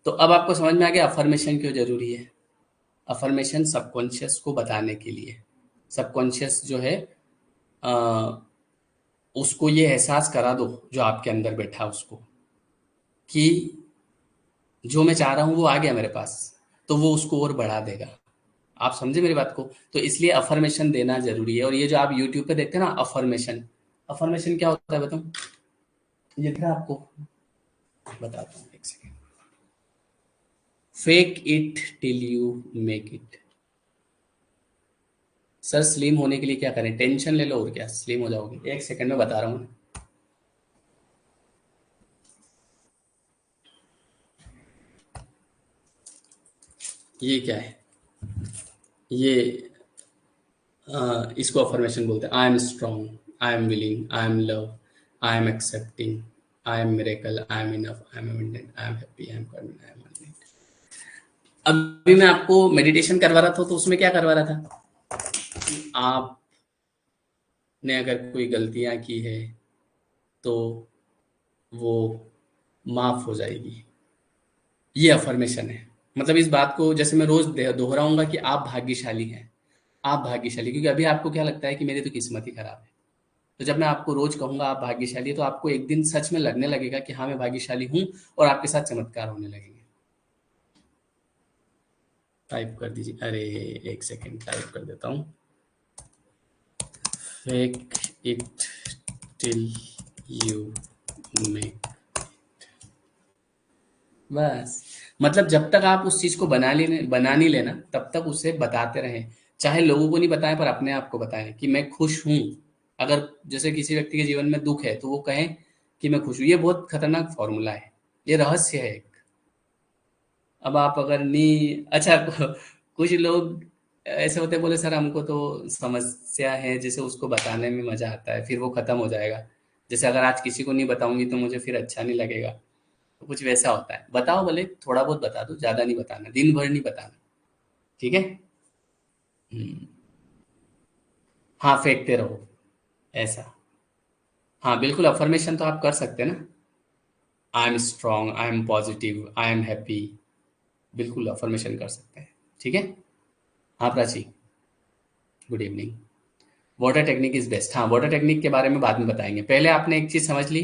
तो अब आपको समझ में आ गया अफर्मेशन क्यों जरूरी है। अफर्मेशन सबकॉन्शियस को बताने के लिए, सबकॉन्शियस जो है, अ, उसको ये एहसास करा दो, जो आपके अंदर बैठा उसको, कि जो मैं चाह रहा हूँ वो आ गया मेरे पास, तो वो उसको और बढ़ा देगा। आप समझे मेरी बात को? तो इसलिए अफर्मेशन देना जरूरी है। और ये जो आप यूट्यूब पे देखते हैं ना अफर्मेशन, अफर्मेशन क्या होता है बताऊं? ये था आपको, बताता हूँ एक second. Fake it till you make it. Sir slim होने के लिए क्या करें? टेंशन ले लो, और क्या, स्लिम हो जाओगे। एक सेकंड में बता रहा हूँ। ये क्या है? ये इसको अफर्मेशन बोलते हैं। I am strong, I am willing, I am love, I am accepting, I am miracle, I am enough, I am abundant, I am happy, I am confident, I am unleashed. अभी मैं आपको meditation करवा रहा था, तो उसमें क्या करवा रहा था? आपने अगर कोई गलतियां की है, तो वो माफ हो जाएगी। ये अफर्मेशन है। मतलब इस बात को जैसे मैं रोज दोहराऊंगा कि आप भाग्यशाली हैं, आप भाग्यशाली, क्योंकि अभी आपको क्या लगता है कि मेरी तो किस्मत ही खराब है। तो जब मैं आपको रोज कहूंगा आप भाग्यशाली है, तो आपको एक दिन सच में लगने लगेगा कि हाँ मैं भाग्यशाली हूँ, और आपके साथ चमत्कार होने लगेंगे। टाइप कर दीजिए, अरे एक सेकेंड टाइप कर देता हूँ। Fake it till you make, बस। मतलब जब तक आप उस चीज को बना नहीं लेना, तब तक उसे बताते रहें। चाहे लोगों को नहीं बताएं, पर अपने आप को बताएं कि मैं खुश हूं। अगर जैसे किसी व्यक्ति के जीवन में दुख है, तो वो कहें कि मैं खुश हूं। ये बहुत खतरनाक फॉर्मूला है, ये रहस्य है एक। अब आप अगर नहीं, अच्छा कुछ लोग ऐसे होते हैं, बोले सर हमको तो समस्या है, जैसे उसको बताने में मजा आता है, फिर वो खत्म हो जाएगा। जैसे अगर आज किसी को नहीं बताऊंगी तो मुझे फिर अच्छा नहीं लगेगा। तो कुछ वैसा होता है। बताओ, भले थोड़ा बहुत बता दो, ज्यादा नहीं बताना, दिन भर नहीं बताना। ठीक है। हम्म, हाँ, फेंकते रहो, ऐसा। हाँ बिल्कुल, अफर्मेशन तो आप कर सकते हैं ना। I am strong, I am positive, I am happy. बिल्कुल अफर्मेशन कर सकते हैं। ठीक है। हाँ Prachi, good evening. Water technique is best. हाँ, वाटर टेक्निक के बारे में बाद में बताएंगे। पहले आपने एक चीज समझ ली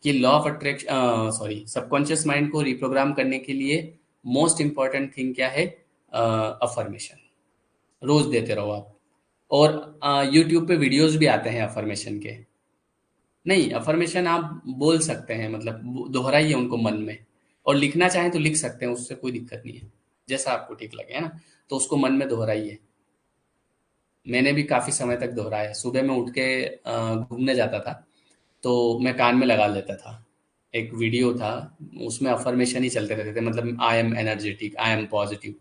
कि law of attraction, sorry, subconscious mind को रिप्रोग्राम करने के लिए मोस्ट इंपॉर्टेंट थिंग क्या है? अफर्मेशन। रोज देते रहो आप। और यूट्यूब पे वीडियोस भी आते हैं अफर्मेशन के। नहीं, अफर्मेशन आप बोल सकते हैं, मतलब दोहराइए उनको मन में। और लिखना चाहें तो लिख सकते हैं, उससे कोई दिक्कत नहीं है। जैसा आपको ठीक लगे, है ना? तो उसको मन में दोहराइए। मैंने भी काफी समय तक दोहराया। सुबह में उठ के घूमने जाता था, तो मैं कान में लगा लेता था। एक वीडियो था, उसमें अफर्मेशन ही चलते रहते थे, मतलब I am energetic, I am positive.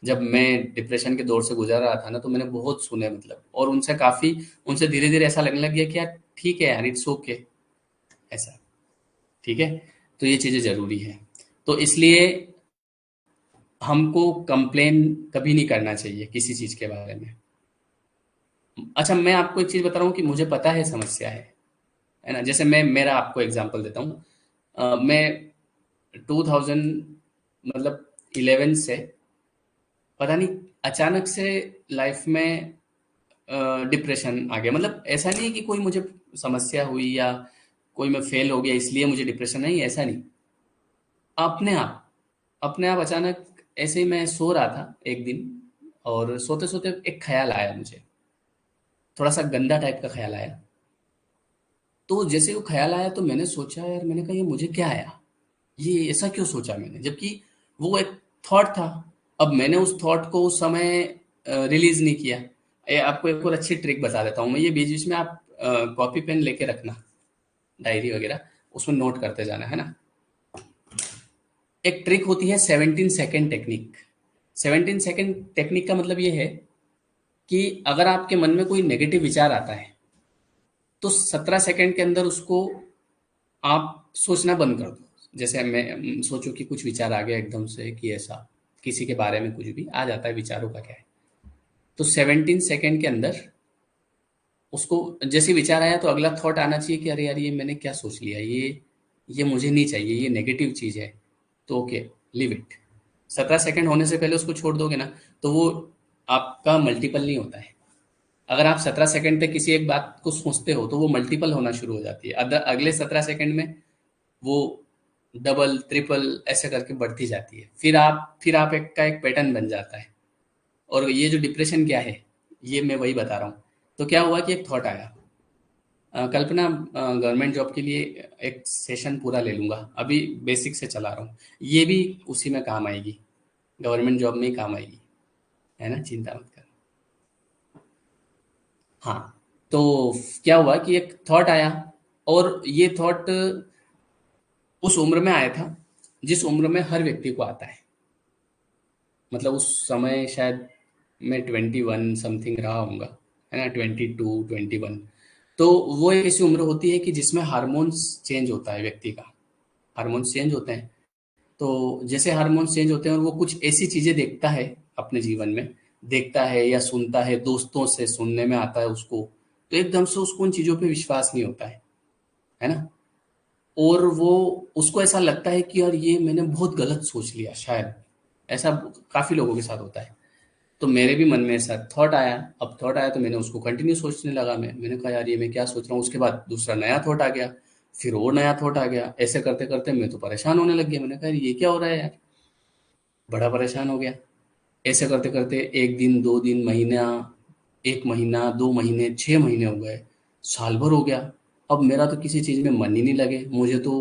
जब मैं डिप्रेशन के दौर से गुजर रहा था ना, तो मैंने बहुत सुने, मतलब, और उनसे धीरे धीरे ऐसा लगने लग गया कि यार ठीक है यार, इट्स ओके, ऐसा। ठीक है। तो ये चीजें जरूरी है। तो इसलिए हमको कंप्लेन कभी नहीं करना चाहिए किसी चीज के बारे में। अच्छा, मैं आपको एक चीज बता रहा हूँ कि मुझे पता है समस्या है ना? जैसे मैं मेरा आपको एग्जांपल देता हूँ। मैं 2000 मतलब 11 से पता नहीं अचानक से लाइफ में डिप्रेशन आ गया। मतलब ऐसा नहीं है कि कोई मुझे समस्या हुई या कोई मैं फेल हो गया इसलिए मुझे डिप्रेशन, नहीं ऐसा नहीं। अपने आप अपने आप अचानक ऐसे ही मैं सो रहा था एक दिन, और सोते सोते एक ख्याल आया मुझे, थोड़ा सा गंदा टाइप का ख्याल आया। तो जैसे वो ख्याल आया तो मैंने सोचा, यार मैंने कहा ये मुझे क्या आया, ये ऐसा क्यों सोचा मैंने, जबकि वो एक थॉट था। अब मैंने उस थॉट को उस समय रिलीज नहीं किया। आपको एक और अच्छी ट्रिक बता देता हूँ मैं, ये बीच बीच में आप कॉपी पेन लेके रखना, डायरी वगैरह, उसमें नोट करते जाना है ना। एक ट्रिक होती है 17 सेकेंड टेक्निक। 17 सेकेंड टेक्निक का मतलब ये है कि अगर आपके मन में कोई नेगेटिव विचार आता है तो 17 सेकेंड के अंदर उसको आप सोचना बंद कर दो। जैसे मैं सोचो कि कुछ विचार आ गया एकदम से कि ऐसा, किसी के बारे में कुछ भी आ जाता है, विचारों का क्या है। तो 17 सेकेंड के अंदर उसको, जैसे विचार आया तो अगला थॉट आना चाहिए कि अरे यार ये मैंने क्या सोच लिया, ये मुझे नहीं चाहिए, ये नेगेटिव चीज़ है। तो ओके, लिव इट। 17 सेकेंड होने से पहले उसको छोड़ दोगे ना, तो वो आपका मल्टीपल नहीं होता है। अगर आप 17 सेकेंड तक किसी एक बात को सोचते हो तो वो मल्टीपल होना शुरू हो जाती है। अगले 17 सेकेंड में वो डबल ट्रिपल ऐसे करके बढ़ती जाती है। फिर आप एक का एक पैटर्न बन जाता है। और ये जो डिप्रेशन क्या है, ये मैं वही बता रहा हूँ। तो क्या हुआ कि एक थॉट आया, कल्पना गवर्नमेंट जॉब के लिए एक सेशन पूरा ले लूंगा, अभी बेसिक से चला रहा हूँ, ये भी उसी में काम आएगी, गवर्नमेंट जॉब में ही काम आएगी, है ना, चिंता मत कर। हाँ, तो क्या हुआ कि एक थॉट आया, और ये थॉट उस उम्र में आया था जिस उम्र में हर व्यक्ति को आता है। मतलब उस समय शायद मैं 21 समथिंग रहा हूँगा, है ना, 22 21। तो वो एक ऐसी उम्र होती है कि जिसमें हार्मोन्स चेंज होता है व्यक्ति का, हार्मोन्स चेंज होते हैं। तो जैसे हार्मोन्स चेंज होते हैं और वो कुछ ऐसी चीज़ें देखता है अपने जीवन में, देखता है या सुनता है, दोस्तों से सुनने में आता है उसको, तो एकदम से उसको उन चीज़ों पे विश्वास नहीं होता है ना। और वो, उसको ऐसा लगता है कि यार ये मैंने बहुत गलत सोच लिया शायद। ऐसा काफ़ी लोगों के साथ होता है। तो मेरे भी मन में ऐसा थॉट आया। अब थॉट आया तो मैंने उसको कंटिन्यू सोचने लगा। मैंने कहा यार ये मैं क्या सोच रहा हूँ। उसके बाद दूसरा नया थॉट आ गया, फिर और नया थॉट आ गया। ऐसे करते करते मैं तो परेशान होने लग गया। मैंने कहा यार ये क्या हो रहा है यार, बड़ा परेशान हो गया। ऐसे करते करते एक दिन, दो दिन, महीना, एक महीना, 2 महीने, 6 महीने हो गए, साल भर हो गया। अब मेरा तो किसी चीज़ में मन ही नहीं लगे। मुझे तो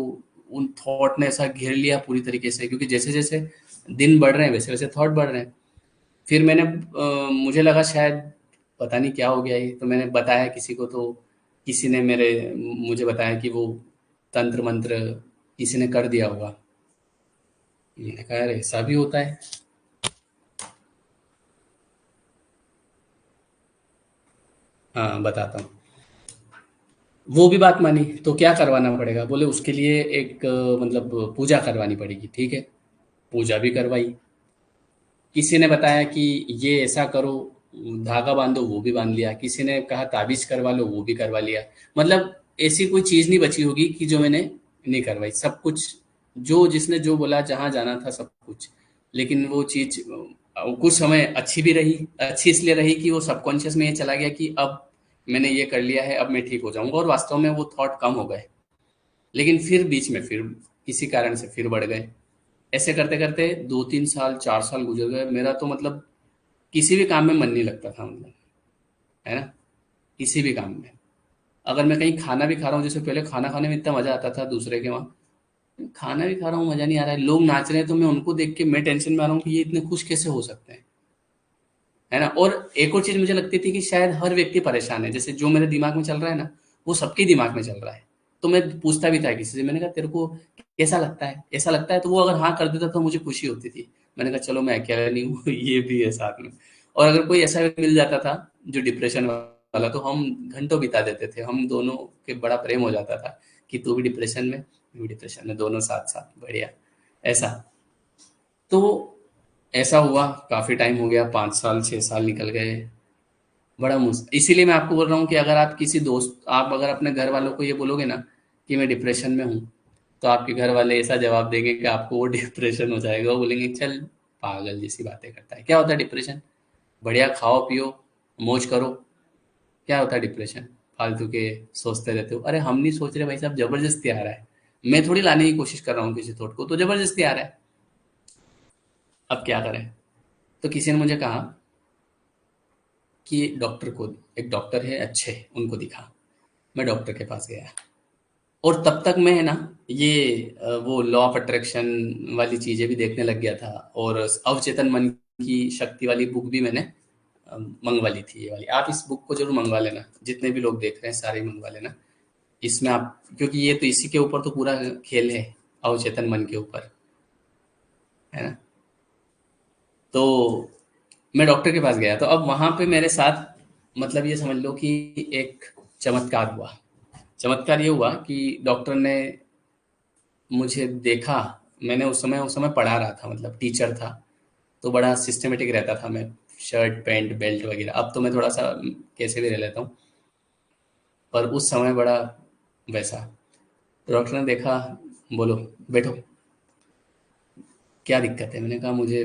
उन थॉट ने ऐसा घेर लिया पूरी तरीके से, क्योंकि जैसे जैसे दिन बढ़ रहे हैं वैसे वैसे थॉट बढ़ रहे हैं। फिर मैंने मुझे लगा शायद पता नहीं क्या हो गया ये, तो मैंने बताया किसी को। तो किसी ने मुझे बताया कि वो तंत्र मंत्र किसी ने कर दिया होगा। मैंने कहा यार ऐसा भी होता है। हाँ, बताता हूँ। वो भी बात मानी, तो क्या करवाना पड़ेगा, बोले उसके लिए एक मतलब पूजा करवानी पड़ेगी। ठीक है, पूजा भी करवाई। किसी ने बताया कि ये ऐसा करो, धागा बांधो, वो भी बांध लिया। किसी ने कहा ताबीज करवा लो, वो भी करवा लिया। मतलब ऐसी कोई चीज नहीं बची होगी कि जो मैंने नहीं करवाई। सब कुछ, जो जिसने जो बोला, जहां जाना था सब कुछ। लेकिन वो चीज कुछ समय अच्छी भी रही। अच्छी इसलिए रही कि वो सबकॉन्शियस में ये चला गया कि अब मैंने ये कर लिया है, अब मैं ठीक हो जाऊंगा। और वास्तव में वो थॉट कम हो गए। लेकिन फिर बीच में फिर किसी कारण से फिर बढ़ गए। ऐसे करते करते 2 3 साल, 4 साल गुजर गए। मेरा तो मतलब किसी भी काम में मन नहीं लगता था, मतलब, है ना, किसी भी काम में। अगर मैं कहीं खाना भी खा रहा हूँ, जैसे पहले खाना खाने में इतना मजा आता था दूसरे के वहाँ, खाना भी खा रहा हूँ मजा नहीं आ रहा है, लोग नाच रहे हैं तो मैं उनको देख के मैं टेंशन में आ रहा हूँ कि ये इतने खुश कैसे हो सकते हैं, है ना। और एक और चीज मुझे लगती थी कि शायद हर व्यक्ति परेशान है, जैसे जो मेरे दिमाग में चल रहा है ना, वो सबके दिमाग में चल रहा है। तो मैं पूछता भी था किसी से, मैंने कहा तेरे को कैसा लगता है, ऐसा लगता है, तो वो अगर हाँ कर देता तो मुझे खुशी होती थी। मैंने कहा चलो मैं अकेला नहीं हूँ, ये भी है साथ में। और अगर कोई ऐसा मिल जाता था जो डिप्रेशन वाला, तो हम घंटों बिता देते थे। हम दोनों के बड़ा प्रेम हो जाता था कि तू भी डिप्रेशन में, मैं भी डिप्रेशन में, दोनों साथ साथ, बढ़िया ऐसा। तो ऐसा हुआ, काफी टाइम हो गया, 5 साल 6 साल निकल गए। बड़ा मुश्किल, इसीलिए मैं आपको बोल रहा हूँ कि अगर आप किसी दोस्त, आप अगर अपने घर वालों को ये बोलोगे ना कि मैं डिप्रेशन में हूँ, तो आपके घर वाले ऐसा जवाब देंगे कि आपको वो डिप्रेशन हो जाएगा, वो बोलेंगे चल पागल जैसी बातें करता है। क्या होता है डिप्रेशन? बढ़िया खाओ पियो, मौज करो। क्या होता है डिप्रेशन? फालतू के सोचते रहते हो। अरे हम नहीं सोच रहे भाई साहब, जबरदस्ती आ रहा है। मैं थोड़ी लाने की कोशिश कर रहा हूँ किसी थॉट को, तो जबरदस्ती आ रहा है। अब क्या करें? तो किसी ने मुझे कहा कि डॉक्टर को, एक डॉक्टर है अच्छे, उनको दिखा। मैं डॉक्टर के पास गया, और तब तक मैं है ना ये वो लॉ ऑफ अट्रैक्शन वाली चीजें भी देखने लग गया था, और अवचेतन मन की शक्ति वाली बुक भी मैंने मंगवा ली थी। ये वाली आप इस बुक को जरूर मंगवा लेना, जितने भी लोग देख रहे हैं सारे ही मंगवा लेना। इसमें आप, क्योंकि ये तो इसी के ऊपर तो पूरा खेल है, अवचेतन मन के ऊपर, है ना। तो मैं डॉक्टर के पास गया, तो अब वहां पे मेरे साथ, मतलब ये समझ लो कि एक चमत्कार हुआ। चमत्कार ये हुआ कि डॉक्टर ने मुझे देखा। मैंने उस समय पढ़ा रहा था, मतलब टीचर था, तो बड़ा सिस्टमेटिक रहता था मैं, शर्ट पैंट बेल्ट वगैरह। अब तो मैं थोड़ा सा कैसे भी रह लेता हूँ, पर उस समय बड़ा वैसा। तो डॉक्टर ने देखा, बोलो बैठो, क्या दिक्कत है? मैंने कहा मुझे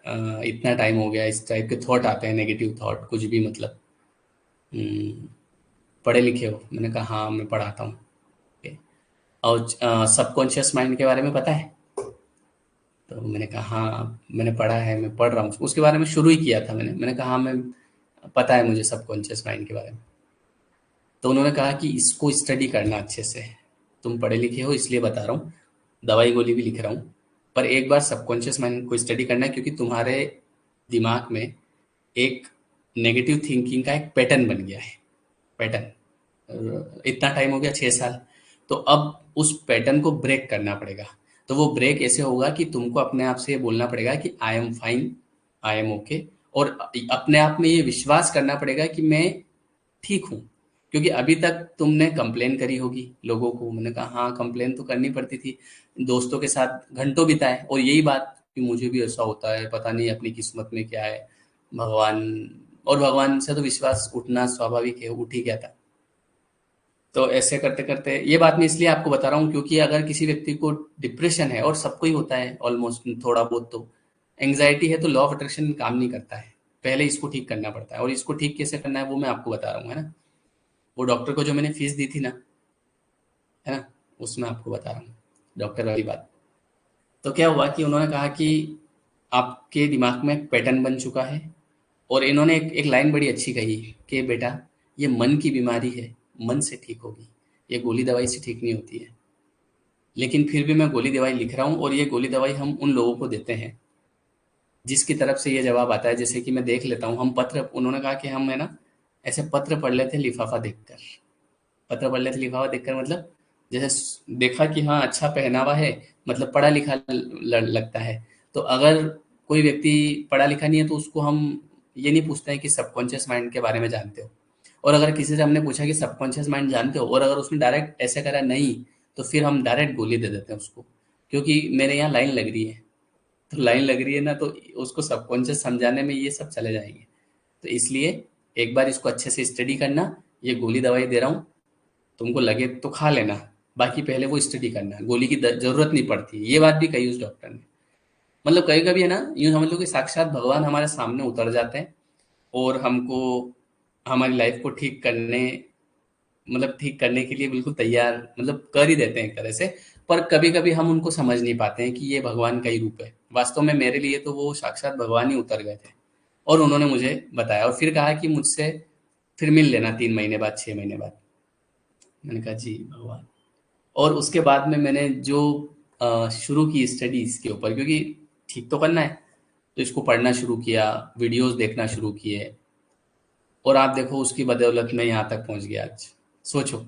इतना टाइम हो गया, इस टाइप के थॉट आते हैं, नेगेटिव थॉट कुछ भी, मतलब हम्म, पढ़े लिखे हो? मैंने कहा हाँ मैं पढ़ाता हूँ। "Okay, और सबकॉन्शियस माइंड के बारे में पता है? तो मैंने कहा हाँ मैंने पढ़ा है, मैं पढ़ रहा हूँ उसके बारे में, शुरू ही किया था मैंने कहा हाँ मैं, पता है मुझे सबकॉन्शियस माइंड के बारे में। तो उन्होंने कहा कि इसको स्टडी करना अच्छे से, तुम पढ़े लिखे हो इसलिए बता रहा हूँ, दवाई गोली भी लिख रहा हूँ, पर एक बार सबकॉन्शियस माइंड को स्टडी करना है, क्योंकि तुम्हारे दिमाग में एक नेगेटिव थिंकिंग का एक पैटर्न बन गया है। पैटर्न, इतना टाइम हो गया 6 साल, तो अब उस पैटर्न को ब्रेक करना पड़ेगा। तो वो ब्रेक ऐसे होगा कि तुमको अपने आप से ये बोलना पड़ेगा कि I am fine, I am okay, और अपने आप में ये विश्वास करना पड़ेगा कि मैं ठीक हूँ। क्योंकि अभी तक तुमने कंप्लेन करी होगी लोगों को। मैंने कहा हाँ कंप्लेन तो करनी पड़ती थी, दोस्तों के साथ घंटों बिताए, और यही बात कि मुझे भी ऐसा होता है, पता नहीं अपनी किस्मत में क्या है। भगवान, और भगवान से तो विश्वास उठना स्वाभाविक है, उठ ही गया था। तो ऐसे करते करते, ये बात मैं इसलिए आपको बता रहा हूँ क्योंकि अगर किसी व्यक्ति को डिप्रेशन है, और सबको ही होता है ऑलमोस्ट थोड़ा बहुत, तो एंग्जाइटी है, तो लॉ ऑफ अट्रैक्शन काम नहीं करता है। पहले इसको ठीक करना पड़ता है, और इसको ठीक कैसे करना है वो मैं आपको बता रहा हूँ, है ना। वो डॉक्टर को जो मैंने फीस दी थी ना, है ना, उसमें आपको बता रहा हूँ डॉक्टर वाली बात। तो क्या हुआ कि उन्होंने कहा कि आपके दिमाग में एक पैटर्न बन चुका है, और इन्होंने एक लाइन बड़ी अच्छी कही कि बेटा ये मन की बीमारी है, मन से ठीक होगी, ये गोली दवाई से ठीक नहीं होती है। लेकिन फिर भी मैं गोली दवाई लिख रहा हूँ, और ये गोली दवाई हम उन लोगों को देते हैं जिसकी तरफ से ये जवाब आता है। जैसे कि मैं देख लेता हूँ, हम पत्र, उन्होंने कहा कि हम है ना ऐसे पत्र पढ़ लेते हैं लिफाफा देखकर। पत्र पढ़ लेते लिफाफा देखकर, मतलब जैसे देखा कि हाँ अच्छा पहनावा है, मतलब पढ़ा लिखा लगता है। तो अगर कोई व्यक्ति पढ़ा लिखा नहीं है, तो उसको हम ये नहीं पूछते हैं कि सबकॉन्शियस माइंड के बारे में जानते हो। और अगर किसी से हमने पूछा कि सबकॉन्शियस माइंड जानते हो, और अगर उसने डायरेक्ट ऐसे करा नहीं, तो फिर हम डायरेक्ट गोली दे देते हैं उसको, क्योंकि मेरे यहाँ लाइन लग रही है। तो लाइन लग रही है ना, तो उसको सबकॉन्शियस समझाने में ये सब चले जाएंगे। तो इसलिए एक बार इसको अच्छे से स्टडी करना। ये गोली दवाई दे रहा हूँ, तुमको लगे तो खा लेना, बाकी पहले वो स्टडी करना, गोली की जरूरत नहीं पड़ती। ये बात भी कही उस डॉक्टर ने। मतलब कभी कभी है ना, यूं समझ लो कि साक्षात भगवान हमारे सामने उतर जाते हैं, और हमको हमारी लाइफ को ठीक करने, मतलब ठीक करने के लिए बिल्कुल तैयार, मतलब कर ही देते हैं एक तरह से। पर कभी कभी हम उनको समझ नहीं पाते हैं कि ये भगवान का ही रूप है। वास्तव में मेरे लिए तो वो साक्षात भगवान ही उतर गए थे, और उन्होंने मुझे बताया, और फिर कहा कि मुझसे फिर मिल लेना 3 महीने बाद, 6 महीने बाद। मैंने कहा जी भगवान। और उसके बाद में मैंने जो शुरू की स्टडी इसके ऊपर, क्योंकि ठीक तो करना है, तो इसको पढ़ना शुरू किया, वीडियोस देखना शुरू किए, और आप देखो उसकी बदौलत मैं यहाँ तक पहुँच गया आज। सोचो,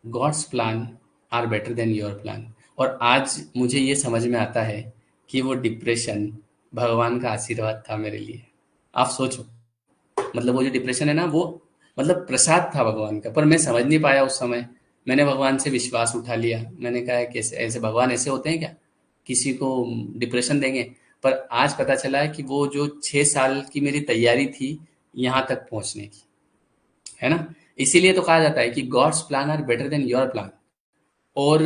God's plan are better than your plan. और आज मुझे ये समझ में आता है कि वो डिप्रेशन भगवान का आशीर्वाद था मेरे लिए। आप सोचो, मतलब वो जो डिप्रेशन है ना, वो मतलब प्रसाद था भगवान का, पर मैं समझ नहीं पाया उस समय। मैंने भगवान से विश्वास उठा लिया, मैंने कहा कैसे ऐसे भगवान ऐसे होते हैं क्या, किसी को डिप्रेशन देंगे। पर आज पता चला है कि वो जो 6 साल की मेरी तैयारी थी यहाँ तक पहुंचने की, है ना। इसीलिए तो कहा जाता है कि God's plan are better than your plan. और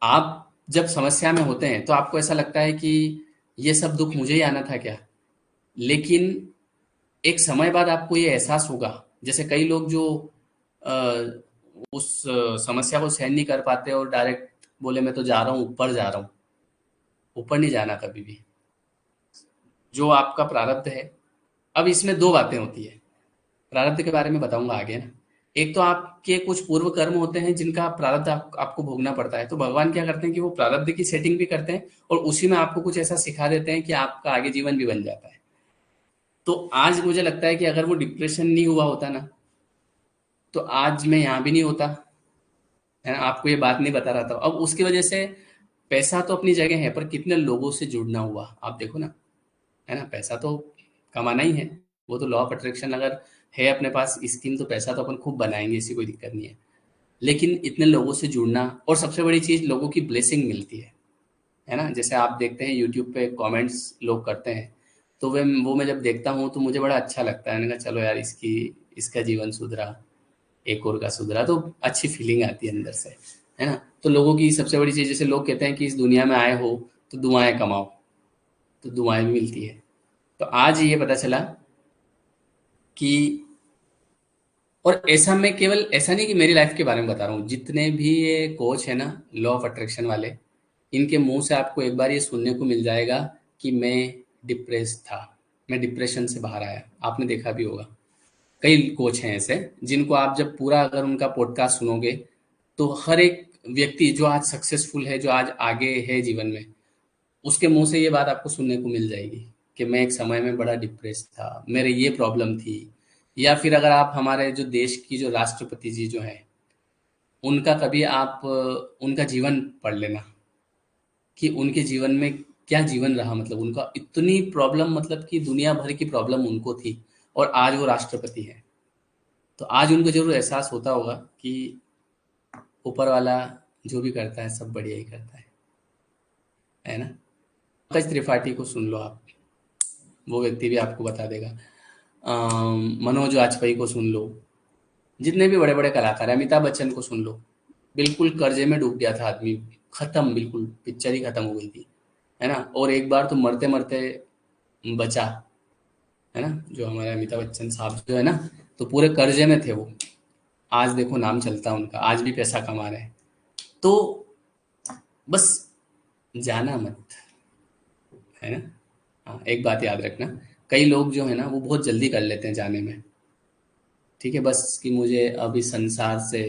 आप जब समस्या में होते हैं तो आपको ऐसा लगता है कि ये सब दुख मुझे ही आना था क्या? लेकिन एक समय बाद आपको ये एहसास होगा, जैसे कई लोग जो उस समस्या को सहन नहीं कर पाते और डायरेक्ट बोले मैं तो जा रहा हूँ, ऊपर जा रहा हूँ। ऊपर नहीं जाना कभी भी। जो आपका प्रारब्ध है, अब इसमें दो बातें होती है। प्रारब्ध के बारे में बताऊंगा आगे ना। एक तो आपके कुछ पूर्व कर्म होते हैं जिनका प्रारब्ध आपको भोगना पड़ता है, तो भगवान क्या करते हैं कि वो प्रारब्ध की सेटिंग भी करते हैं और उसी में आपको कुछ ऐसा सिखा देते हैं कि आपका आगे जीवन भी बन जाता है। तो आज मुझे लगता है कि अगर वो डिप्रेशन नहीं हुआ होता ना, तो आज मैं यहाँ भी नहीं होता, है ना? आपको ये बात नहीं बता रहा था। अब उसकी वजह से पैसा तो अपनी जगह है, पर कितने लोगों से जुड़ना हुआ आप देखो ना, है ना? पैसा तो कमाना ही है, वो तो लॉ ऑफ अट्रैक्शन अगर है अपने पास स्कीम, तो पैसा तो अपन खूब बनाएंगे, इसकी कोई दिक्कत नहीं है। लेकिन इतने लोगों से जुड़ना, और सबसे बड़ी चीज़ लोगों की ब्लेसिंग मिलती है ना? जैसे आप देखते हैं यूट्यूब पे कमेंट्स लोग करते हैं, तो वे वो मैं जब देखता हूँ तो मुझे बड़ा अच्छा लगता है। मैंने कहा चलो यार, इसकी इसका जीवन सुधरा, एक और का सुधरा, तो अच्छी फीलिंग आती है अंदर से, है ना? तो लोगों की सबसे बड़ी चीज़, जैसे लोग कहते हैं कि इस दुनिया में आए हो तो दुआएं कमाओ, तो दुआएं भी मिलती है। तो आज ये पता चला कि, और ऐसा मैं केवल ऐसा नहीं कि मेरी लाइफ के बारे में बता रहा हूँ, जितने भी ये कोच है ना लॉ ऑफ अट्रैक्शन वाले, इनके मुंह से आपको एक बार ये सुनने को मिल जाएगा कि मैं डिप्रेस था, मैं डिप्रेशन से बाहर आया। आपने देखा भी होगा, कई कोच हैं ऐसे जिनको आप जब पूरा अगर उनका पॉडकास्ट सुनोगे, तो हर एक व्यक्ति जो आज सक्सेसफुल है, जो आज आगे है जीवन में, उसके मुंह से ये बात आपको सुनने को मिल जाएगी कि मैं एक समय में बड़ा डिप्रेस था, मेरे ये प्रॉब्लम थी। या फिर अगर आप हमारे जो देश की जो राष्ट्रपति जी जो हैं, उनका कभी आप उनका जीवन पढ़ लेना कि उनके जीवन में क्या जीवन रहा, मतलब उनका इतनी प्रॉब्लम, मतलब कि दुनिया भर की प्रॉब्लम उनको थी, और आज वो राष्ट्रपति हैं। तो आज उनको जरूर एहसास होता होगा कि ऊपर वाला जो भी करता है सब बढ़िया ही करता है ना? पंकज त्रिपाठी को सुन लो आप, वो व्यक्ति भी आपको बता देगा। मनोज वाजपेयी को सुन लो, जितने भी बड़े बड़े कलाकार हैं, अमिताभ बच्चन को सुन लो, बिल्कुल कर्जे में डूब गया था आदमी, खत्म, बिल्कुल पिक्चर ही खत्म हो गई थी, है ना? और एक बार तो मरते मरते बचा, है ना? जो हमारे अमिताभ बच्चन साहब जो है ना, तो पूरे कर्जे में थे वो। आज देखो नाम चलता है उनका, आज भी पैसा कमा रहे हैं। तो बस जाना मत, है ना? हाँ, एक बात याद रखना, कई लोग जो है ना वो बहुत जल्दी कर लेते हैं जाने में। ठीक है, बस कि मुझे अभी संसार से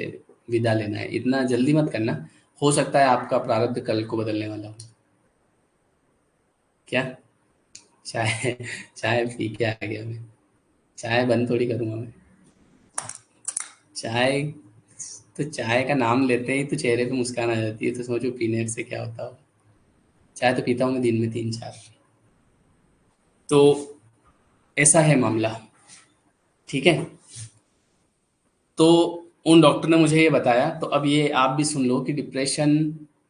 विदा लेना है, इतना जल्दी मत करना। हो सकता है आपका प्रारब्ध कल को बदलने वाला हो। क्या? चाय चाय पी के आ गया मैं, चाय बंद थोड़ी करूंगा मैं। चाय, तो चाय का नाम लेते ही तो चेहरे पे मुस्कान आ जाती है, तो सोचो पीने से क्या होता हो। चाय तो पीता हूँ मैं दिन में 3-4। तो ऐसा है मामला, ठीक है? तो उन डॉक्टर ने मुझे ये बताया, तो अब ये आप भी सुन लो कि डिप्रेशन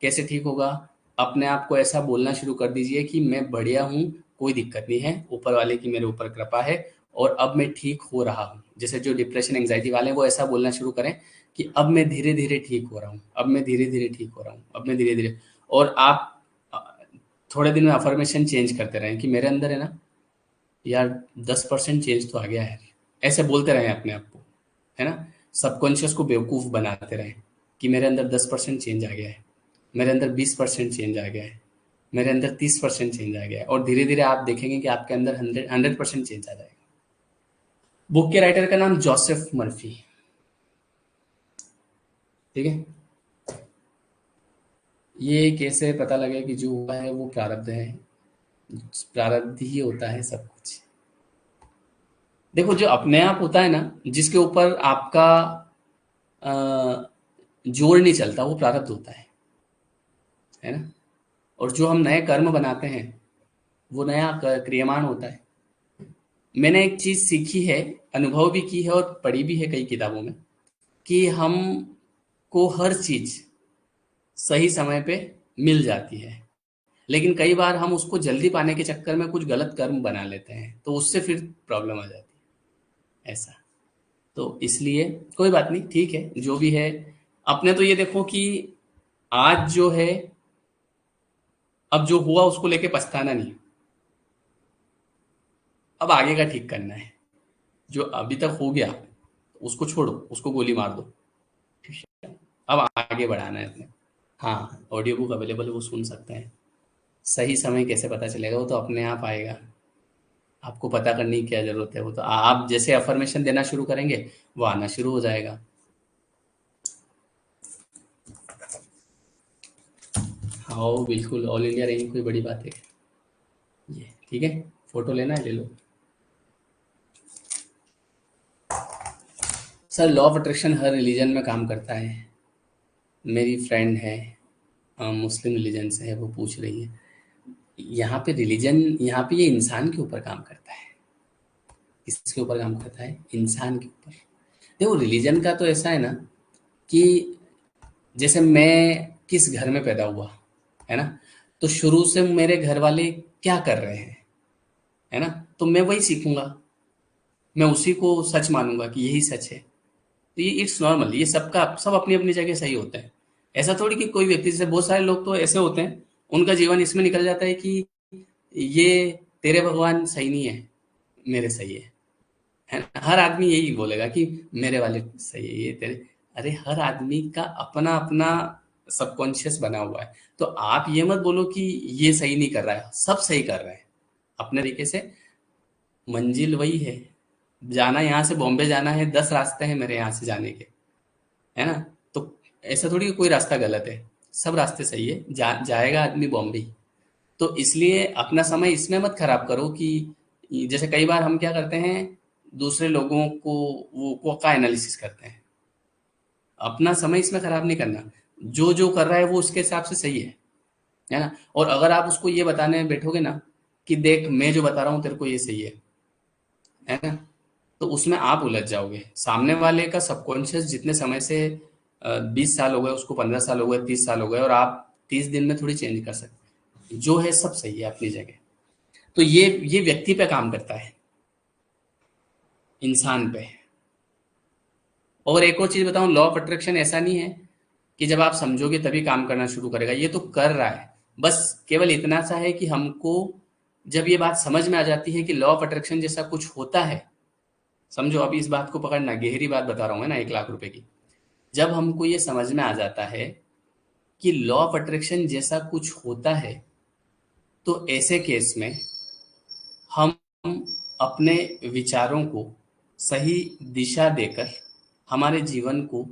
कैसे ठीक होगा। अपने आप को ऐसा बोलना शुरू कर दीजिए कि मैं बढ़िया हूँ, कोई दिक्कत नहीं है, ऊपर वाले की मेरे ऊपर कृपा है, और अब मैं ठीक हो रहा हूँ। जैसे जो डिप्रेशन एंग्जाइटी वाले हैं वो ऐसा बोलना शुरू करें कि अब मैं धीरे धीरे ठीक हो रहा हूँ, अब मैं धीरे धीरे ठीक हो रहा हूँ, अब मैं धीरे धीरे। और आप अ, थोड़े दिन में अफर्मेशन चेंज करते रहें कि मेरे अंदर है ना यार 10% चेंज तो आ गया है। ऐसे बोलते रहें अपने आप को, है ना? सबकॉन्शियस को बेवकूफ़ बनाते रहें कि मेरे अंदर 10% चेंज आ गया है, मेरे अंदर 20% चेंज आ गया है, मेरे अंदर 30% चेंज आ गया है, और धीरे धीरे आप देखेंगे कि आपके अंदर 100% चेंज आ जाएगा। बुक के राइटर का नाम जोसेफ मर्फी, ठीक है? ये कैसे पता लगे कि जो हुआ है वो प्रारब्ध है? प्रारब्ध ही होता है सब कुछ। देखो, जो अपने आप होता है ना, जिसके ऊपर आपका अ, जोर नहीं चलता, वो प्रारब्ध होता है ना? और जो हम नए कर्म बनाते हैं, वो नया क्रियमाण होता है। मैंने एक चीज सीखी है, अनुभव भी की है और पढ़ी भी है कई किताबों में, कि हम को हर चीज सही समय पे मिल जाती है, लेकिन कई बार हम उसको जल्दी पाने के चक्कर में कुछ गलत कर्म बना लेते हैं, तो उससे फिर प्रॉब्लम आ जाती है, ऐसा। तो इसलिए कोई बात नहीं, ठीक है जो भी है। अपने तो ये देखो कि आज जो है, अब जो हुआ उसको लेके पछताना नहीं, अब आगे का ठीक करना है। जो अभी तक हो गया उसको छोड़ो, उसको गोली मार दो, ठीक है? अब आगे बढ़ाना है अपने। हाँ, ऑडियो बुक अवेलेबल है, वो सुन सकते हैं। सही समय कैसे पता चलेगा, वो तो अपने आप आएगा। आपको पता करने की क्या जरूरत है, वो तो आप जैसे अफर्मेशन देना शुरू करेंगे वो आना शुरू हो जाएगा। हाँ वो बिल्कुल, ऑल इंडिया रैंक कोई बड़ी बात है ये, ठीक है? फोटो लेना है ले लो। सर लॉ ऑफ अट्रैक्शन हर रिलीजन में काम करता है। मेरी फ्रेंड है, मुस्लिम रिलीजन से है, वो पूछ रही है। यहाँ पे रिलीजन, यहाँ पे ये इंसान के ऊपर काम करता है। किसके ऊपर काम करता है? इंसान के ऊपर। देखो रिलीजन का तो ऐसा है ना कि जैसे मैं किस घर में पैदा हुआ, है ना? तो शुरू से मेरे घर वाले क्या कर रहे हैं, है ना? तो मैं वही सीखूंगा, मैं उसी को सच मानूंगा कि यही सच है। तो ये इट्स नॉर्मल, ये सबका सब अपनी अपनी जगह सही होते हैं। ऐसा थोड़ी कि कोई व्यक्ति, जैसे बहुत सारे लोग तो ऐसे होते हैं, उनका जीवन इसमें निकल जाता है कि ये तेरे भगवान सही नहीं है, मेरे सही है ना? हर आदमी यही बोलेगा कि मेरे वाले सही है, ये तेरे। अरे हर आदमी का अपना अपना सबकॉन्शियस बना हुआ है। तो आप ये मत बोलो कि ये सही नहीं कर रहा है, सब सही कर रहे हैं अपने तरीके से। मंजिल वही है, जाना यहाँ से बॉम्बे जाना है, 10 रास्ते हैं मेरे यहाँ से जाने के, है ना? तो ऐसा थोड़ी कि कोई रास्ता गलत है, सब रास्ते सही है, जाएगा आदमी बॉम्बे ही। तो इसलिए अपना समय इसमें मत खराब करो कि जैसे कई बार हम क्या करते हैं, दूसरे लोगों को का एनालिसिस करते हैं। अपना समय इसमें खराब नहीं करना। जो जो कर रहा है वो उसके हिसाब से सही है ना? और अगर आप उसको ये बताने बैठोगे ना कि देख मैं जो बता रहा हूँ तेरे को ये सही है ना? तो उसमें आप उलझ जाओगे। सामने वाले का सबकॉन्शियस जितने समय से 20 साल हो गए, उसको 15 साल हो गए, 30 साल हो गए, और आप 30 दिन में थोड़ी चेंज कर सकते। जो है सब सही है अपनी जगह। तो ये व्यक्ति पे काम करता है, इंसान पे। और एक और चीज बताऊं, लॉ ऑफ अट्रैक्शन ऐसा नहीं है कि जब आप समझोगे तभी काम करना शुरू करेगा, ये तो कर रहा है। बस केवल इतना सा है कि हमको जब ये बात समझ में आ जाती है कि लॉ ऑफ अट्रैक्शन जैसा कुछ होता है, समझो अभी इस बात को पकड़ना, गहरी बात बता रहा हूँ, है ना, 1 लाख रुपए की। जब हमको ये समझ में आ जाता है कि लॉ ऑफ अट्रैक्शन जैसा कुछ होता है, तो ऐसे केस में हम अपने विचारों को सही दिशा देकर हमारे जीवन को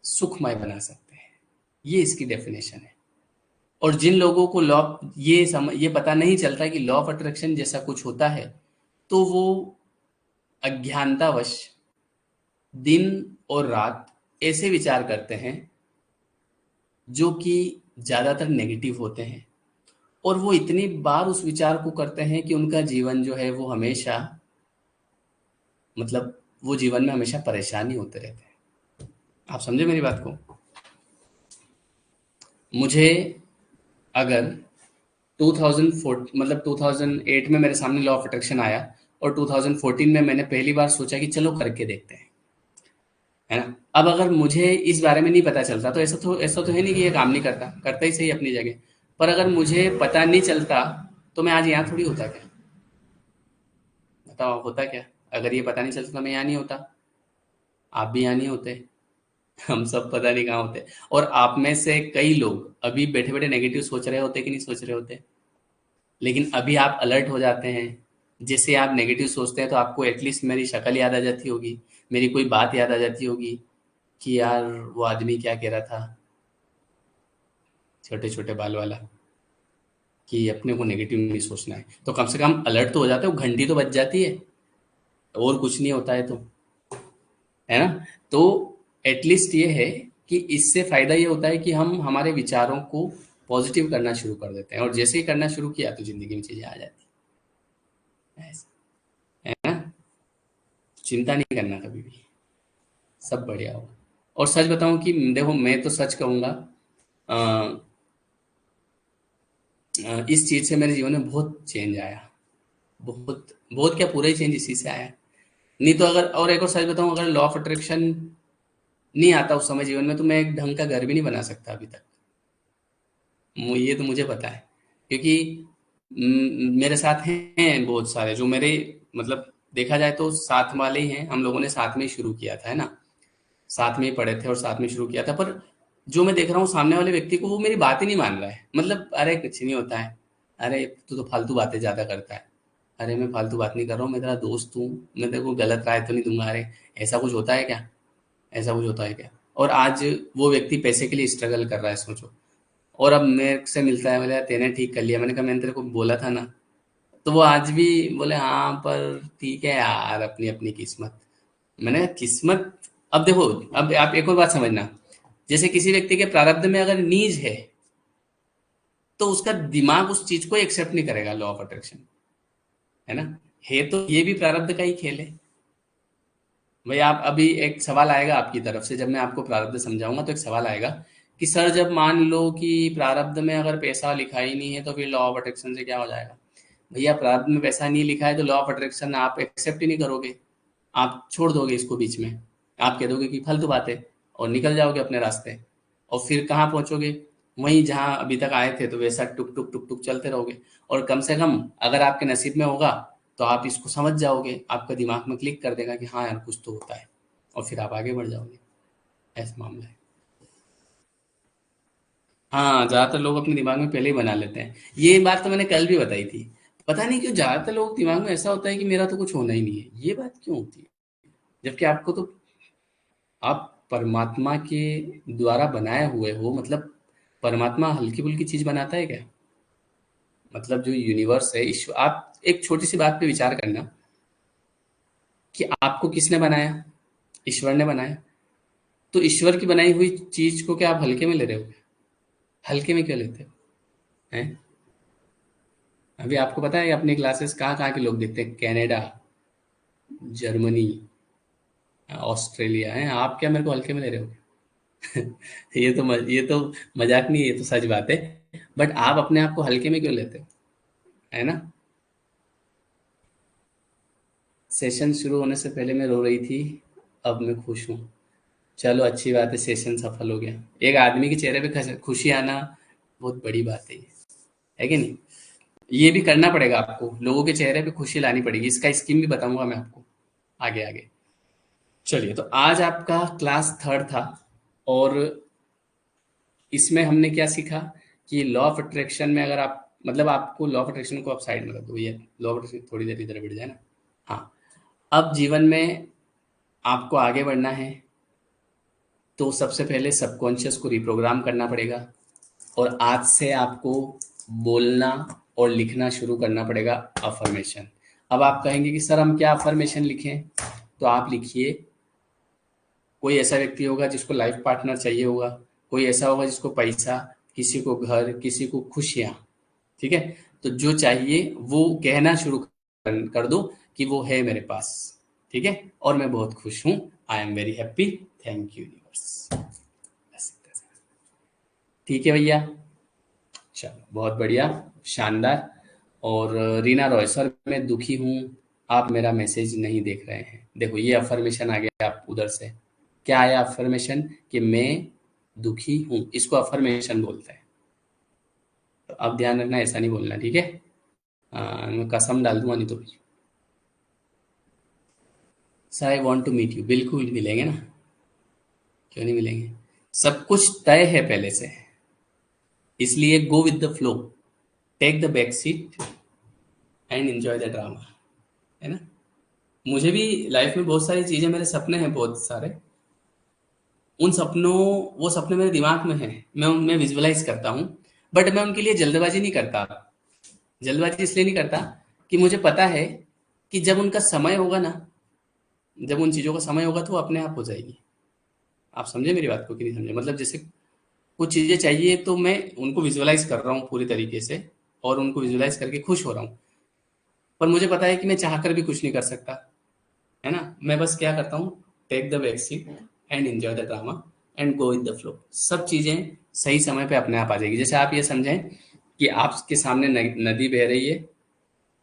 सुखमय बना सकते हैं। ये इसकी डेफिनेशन है। और जिन लोगों को ये पता नहीं चलता कि लॉ ऑफ अट्रैक्शन जैसा कुछ होता है, तो वो अज्ञानतावश दिन और रात ऐसे विचार करते हैं जो कि ज्यादातर नेगेटिव होते हैं। और वो इतनी बार उस विचार को करते हैं कि उनका जीवन जो है वो हमेशा, मतलब वो जीवन में हमेशा परेशानी होते रहते हैं। आप समझे मेरी बात को? मुझे अगर 2004 मतलब 2008 में मेरे सामने लॉ ऑफ अट्रैक्शन आया, और 2014 में मैंने पहली बार सोचा कि चलो करके देखते हैं, है ना? अब अगर मुझे इस बारे में नहीं पता चलता, तो ऐसा तो है नहीं कि ये काम नहीं करता, करता ही सही अपनी जगह। पर अगर मुझे पता नहीं चलता तो मैं आज यहाँ थोड़ी होता क्या? बताओ होता क्या? अगर ये पता नहीं चलता तो मैं यहाँ नहीं होता, आप भी यहाँ नहीं होते, हम सब पता नहीं कहाँ होते। और आप में से कई लोग अभी बैठे बैठे नेगेटिव सोच रहे होते कि नहीं सोच रहे होते। लेकिन अभी आप अलर्ट हो जाते हैं। जैसे आप नेगेटिव सोचते हैं तो आपको एटलीस्ट मेरी शक्ल याद आ जाती होगी, मेरी कोई बात याद आ जाती होगी कि यार वो आदमी क्या कह रहा था, छोटे छोटे बाल वाला, कि अपने को नेगेटिव नहीं सोचना है। तो कम से कम अलर्ट तो हो जाते हो, घंटी तो बज जाती है, और कुछ नहीं होता है तो, है ना? तो एटलीस्ट ये है कि इससे फायदा ये होता है कि हम हमारे विचारों को पॉजिटिव करना शुरू कर देते हैं, और जैसे ही करना शुरू किया तो जिंदगी में चीजें आ जाती हैं, ऐसा, है ना? चिंता नहीं करना कभी भी, सब बढ़िया होगा। और सच बताऊं कि देखो मैं तो सच कहूंगा, अ, इस चीज से मेरे जीवन में बहुत चेंज आया। बहुत बहुत क्या, पूरा ही चेंज इसी से आया। नहीं तो अगर, और एक और सच बताऊं, अगर लॉ ऑफ अट्रैक्शन नहीं आता उस समय जीवन में, तो मैं एक ढंग का घर भी नहीं बना सकता अभी तक। ये तो मुझे पता है, क्योंकि मेरे साथ हैं बहुत सारे जो मेरे, मतलब देखा जाए तो साथ वाले ही हैं, हम लोगों ने साथ में ही शुरू किया था, है ना। साथ में ही पढ़े थे और साथ में शुरू किया था, पर जो मैं देख रहा हूँ सामने वाले व्यक्ति को, वो मेरी बात ही नहीं मान रहा है। मतलब अरे कुछ नहीं होता है, अरे तू तो फालतू बातें ज्यादा करता है। अरे मैं फालतू बात नहीं कर रहा हूँ, मैं तेरा दोस्त हूँ, मैं तेरे को गलत राय तो नहीं दूंगा। अरे ऐसा कुछ होता है क्या, ऐसा कुछ होता है क्या। और आज वो व्यक्ति पैसे के लिए स्ट्रगल कर रहा है, सोचो। और अब मेरे से मिलता है, बोले यार तेने ठीक कर लिया। मैंने कहा मैंने तेरे को बोला था ना। तो वो आज भी बोले हाँ पर ठीक है यार, अपनी अपनी किस्मत। मैंने कहा किस्मत, अब देखो, अब आप एक और बात समझना। जैसे किसी व्यक्ति के प्रारब्ध में अगर नीच है, तो उसका दिमाग उस चीज को एक्सेप्ट नहीं करेगा, लॉ ऑफ अट्रैक्शन, है ना। है तो ये भी प्रारब्ध का ही खेल है। भाई आप अभी, एक सवाल आएगा आपकी तरफ से, जब मैं आपको प्रारब्ध समझाऊंगा तो एक सवाल आएगा कि सर जब मान लो कि प्रारब्ध में अगर पैसा लिखा ही नहीं है, तो फिर लॉ ऑफ अट्रैक्शन से क्या हो जाएगा। भैया प्रारब्ध में पैसा नहीं लिखा है, तो लॉ ऑफ अट्रैक्शन आप एक्सेप्ट ही नहीं करोगे। आप छोड़ दोगे इसको बीच में। आप कह दोगे कि फालतू बात है, और निकल जाओगे अपने रास्ते। और फिर कहाँ पहुंचोगे, वहीं जहां अभी तक आए थे, तो वैसा टुक टुक टुक टुक चलते रहोगे। और कम से कम अगर आपके नसीब में होगा, तो आप इसको समझ जाओगे, आपका दिमाग में क्लिक कर देगा कि हाँ यार कुछ तो होता है, और फिर आप आगे बढ़ जाओगे। ऐसा मामला है। हाँ, ज्यादातर लोग अपने दिमाग में पहले ही बना लेते हैं। ये बात तो मैंने कल भी बताई थी। पता नहीं क्यों ज्यादातर लोग दिमाग में ऐसा होता है कि मेरा तो कुछ होना ही नहीं है। ये बात क्यों होती है, जबकि आपको तो, आप परमात्मा के द्वारा बनाए हुए हो। मतलब परमात्मा हल्की फुल्की चीज बनाता है क्या। मतलब जो यूनिवर्स है, ईश्वर, आप एक छोटी सी बात पे विचार करना कि आपको किसने बनाया। ईश्वर ने बनाया। तो ईश्वर की बनाई हुई चीज को क्या आप हल्के में ले रहे हो। हल्के में क्यों लेते हो, हैं। अभी आपको पता है अपनी क्लासेस कहाँ कहाँ के लोग देखते हैं, कनाडा, जर्मनी, ऑस्ट्रेलिया है। आप क्या मेरे को हल्के में ले रहे हो। ये तो मजाक नहीं है, ये तो सच बात है। बट आप अपने आप को हल्के में क्यों लेते हो, है ना। सेशन शुरू होने से पहले मैं रो रही थी, अब मैं खुश हूँ। चलो अच्छी बात है, सेशन सफल हो गया। एक आदमी के चेहरे पे खुशी आना बहुत बड़ी बात है कि नहीं। ये भी करना पड़ेगा आपको, लोगों के चेहरे पे खुशी लानी पड़ेगी। इसका स्कीम भी बताऊंगा मैं आपको आगे आगे। चलिए, तो आज आपका क्लास थर्ड था, और इसमें हमने क्या सीखा कि लॉ ऑफ अट्रैक्शन में, अगर आप, मतलब आपको लॉ ऑफ अट्रैक्शन को आप साइड में रख दो, ये लॉ ऑफ अट्रैक्शन थोड़ी देर इधर बढ़ जाए ना। हाँ, अब जीवन में आपको आगे बढ़ना है, तो सबसे पहले सबकॉन्शियस को रिप्रोग्राम करना पड़ेगा। और आज से आपको बोलना और लिखना शुरू करना पड़ेगा अफर्मेशन। अब आप कहेंगे कि सर हम क्या अफर्मेशन लिखें, तो आप लिखिए, कोई ऐसा व्यक्ति होगा जिसको लाइफ पार्टनर चाहिए होगा, कोई ऐसा होगा जिसको पैसा, किसी को घर, किसी को खुशियां, ठीक है। तो जो चाहिए वो कहना शुरू कर दो कि वो है मेरे पास, ठीक है, और मैं बहुत खुश हूं, I am very happy, thank you universe. ठीक है भैया। चलो बहुत बढ़िया, शानदार। और रीना रॉय, सर मैं दुखी हूँ, आप मेरा मैसेज नहीं देख रहे हैं। देखो ये अफर्मेशन आ गया आप उधर से। क्या आया अफर्मेशन, कि मैं दुखी हूँ, इसको अफर्मेशन बोलते हैं। तो अब ध्यान रखना, ऐसा नहीं बोलना, ठीक है। मैं कसम डाल दूंगा नहीं तो। Sir I want to meet you, बिल्कुल मिलेंगे ना, क्यों नहीं मिलेंगे। सब कुछ तय है पहले से, इसलिए go with the flow, take the back seat and enjoy the drama, है ना। मुझे भी लाइफ में बहुत सारी चीजें, मेरे सपने हैं बहुत सारे। उन सपनों, वो सपने मेरे दिमाग में हैं, मैं उनमें विजुअलाइज करता हूँ। बट मैं उनके लिए जल्दबाजी नहीं करता। जल्दबाजी इसलिए नहीं करता कि मुझे पता है कि जब उनका समय होगा ना, जब उन चीजों का समय होगा, तो वो अपने आप हो जाएगी। आप समझे मेरी बात को कि नहीं समझे। मतलब जैसे कुछ चीजें चाहिए, तो मैं उनको विजुअलाइज कर रहा हूँ पूरी तरीके से, और उनको विजुअलाइज करके खुश हो रहा हूँ। पर मुझे पता है कि मैं चाहकर भी कुछ नहीं कर सकता, है ना। मैं बस क्या करता हूँ, take the back seat and enjoy the drama and go with the flow. सब चीजें सही समय पे अपने आप आ जाएगी। जैसे आप ये समझें कि आपके सामने नदी बह रही है,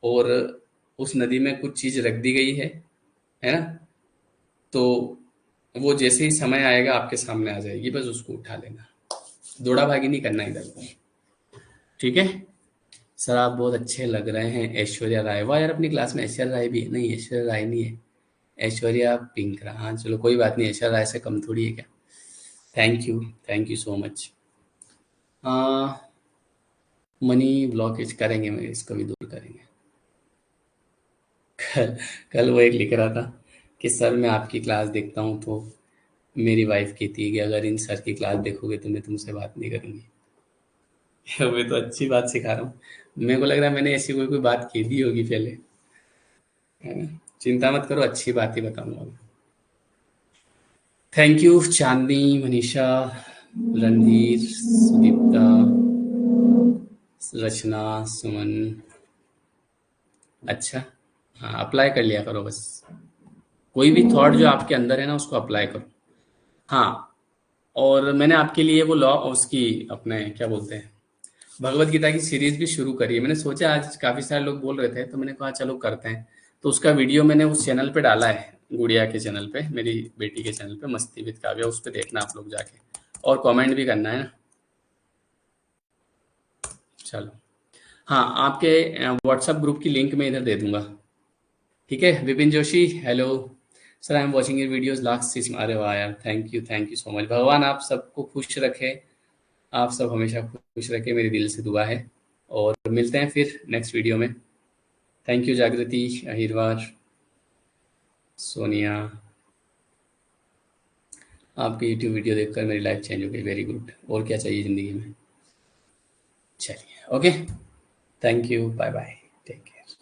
और उस नदी में कुछ चीज रख दी गई है ना। तो वो जैसे ही समय आएगा आपके सामने आ जाएगी, बस उसको उठा लेना, दौड़ा भागी नहीं करना इधर उधर। ठीक है। सर आप बहुत अच्छे लग रहे हैं। ऐश्वर्या राय, वाह यार अपनी क्लास में ऐश्वर्या राय भी है। नहीं ऐश्वर्या राय नहीं है, ऐश्वर्या पिंकरा। हाँ चलो कोई बात नहीं, ऐश्वर्या राय से कम थोड़ी है क्या। Thank you so much. Money blockage करेंगे, मैं इसको भी दूर करेंगे। कल कल वो एक लिख रहा था कि सर मैं आपकी क्लास देखता हूँ तो मेरी वाइफ कहती है कि अगर इन सर की क्लास देखोगे तो मैं तुमसे बात नहीं करूंगी। मैं तो अच्छी बात सिखा रहा हूँ। मेरे को लग रहा है मैंने ऐसी कोई कोई बात कह दी होगी पहले, है ना। चिंता मत करो, अच्छी बात ही बताऊंगा मैं। थैंक यू चांदनी, मनीषा, रणधीर, सुदीप्ता, रचना, सुमन। अच्छा, हाँ अप्लाई कर लिया करो बस। कोई भी थॉट जो आपके अंदर है ना उसको अप्लाई करो। हाँ, और मैंने आपके लिए वो लॉ उसकी अपने क्या बोलते हैं भगवत गीता की सीरीज भी शुरू करी है। मैंने सोचा आज काफी सारे लोग बोल रहे थे तो मैंने कहा चलो करते हैं। तो उसका वीडियो मैंने उस चैनल पे डाला है, गुड़िया के चैनल पे, मेरी बेटी के चैनल पे, मस्ती विद काव्या, उस पे देखना आप लोग जाके, और कमेंट भी करना है ना। चलो, हाँ आपके व्हाट्सएप ग्रुप की लिंक मैं इधर दे दूंगा। ठीक है। Vipin Joshi, hello sir, I am watching your videos last 6। अरे वाह यार, थैंक यू सो मच। भगवान आप सबको खुश रखे, आप सब हमेशा खुश रखे, मेरी दिल से दुआ है। और मिलते हैं फिर नेक्स्ट वीडियो में। थैंक यू जागृति, अहिरवार, सोनिया। आपकी यूट्यूब वीडियो देखकर मेरी लाइफ चेंज हो गई, वेरी गुड। और क्या चाहिए ज़िंदगी में। चलिए okay, thank you, bye bye, take care.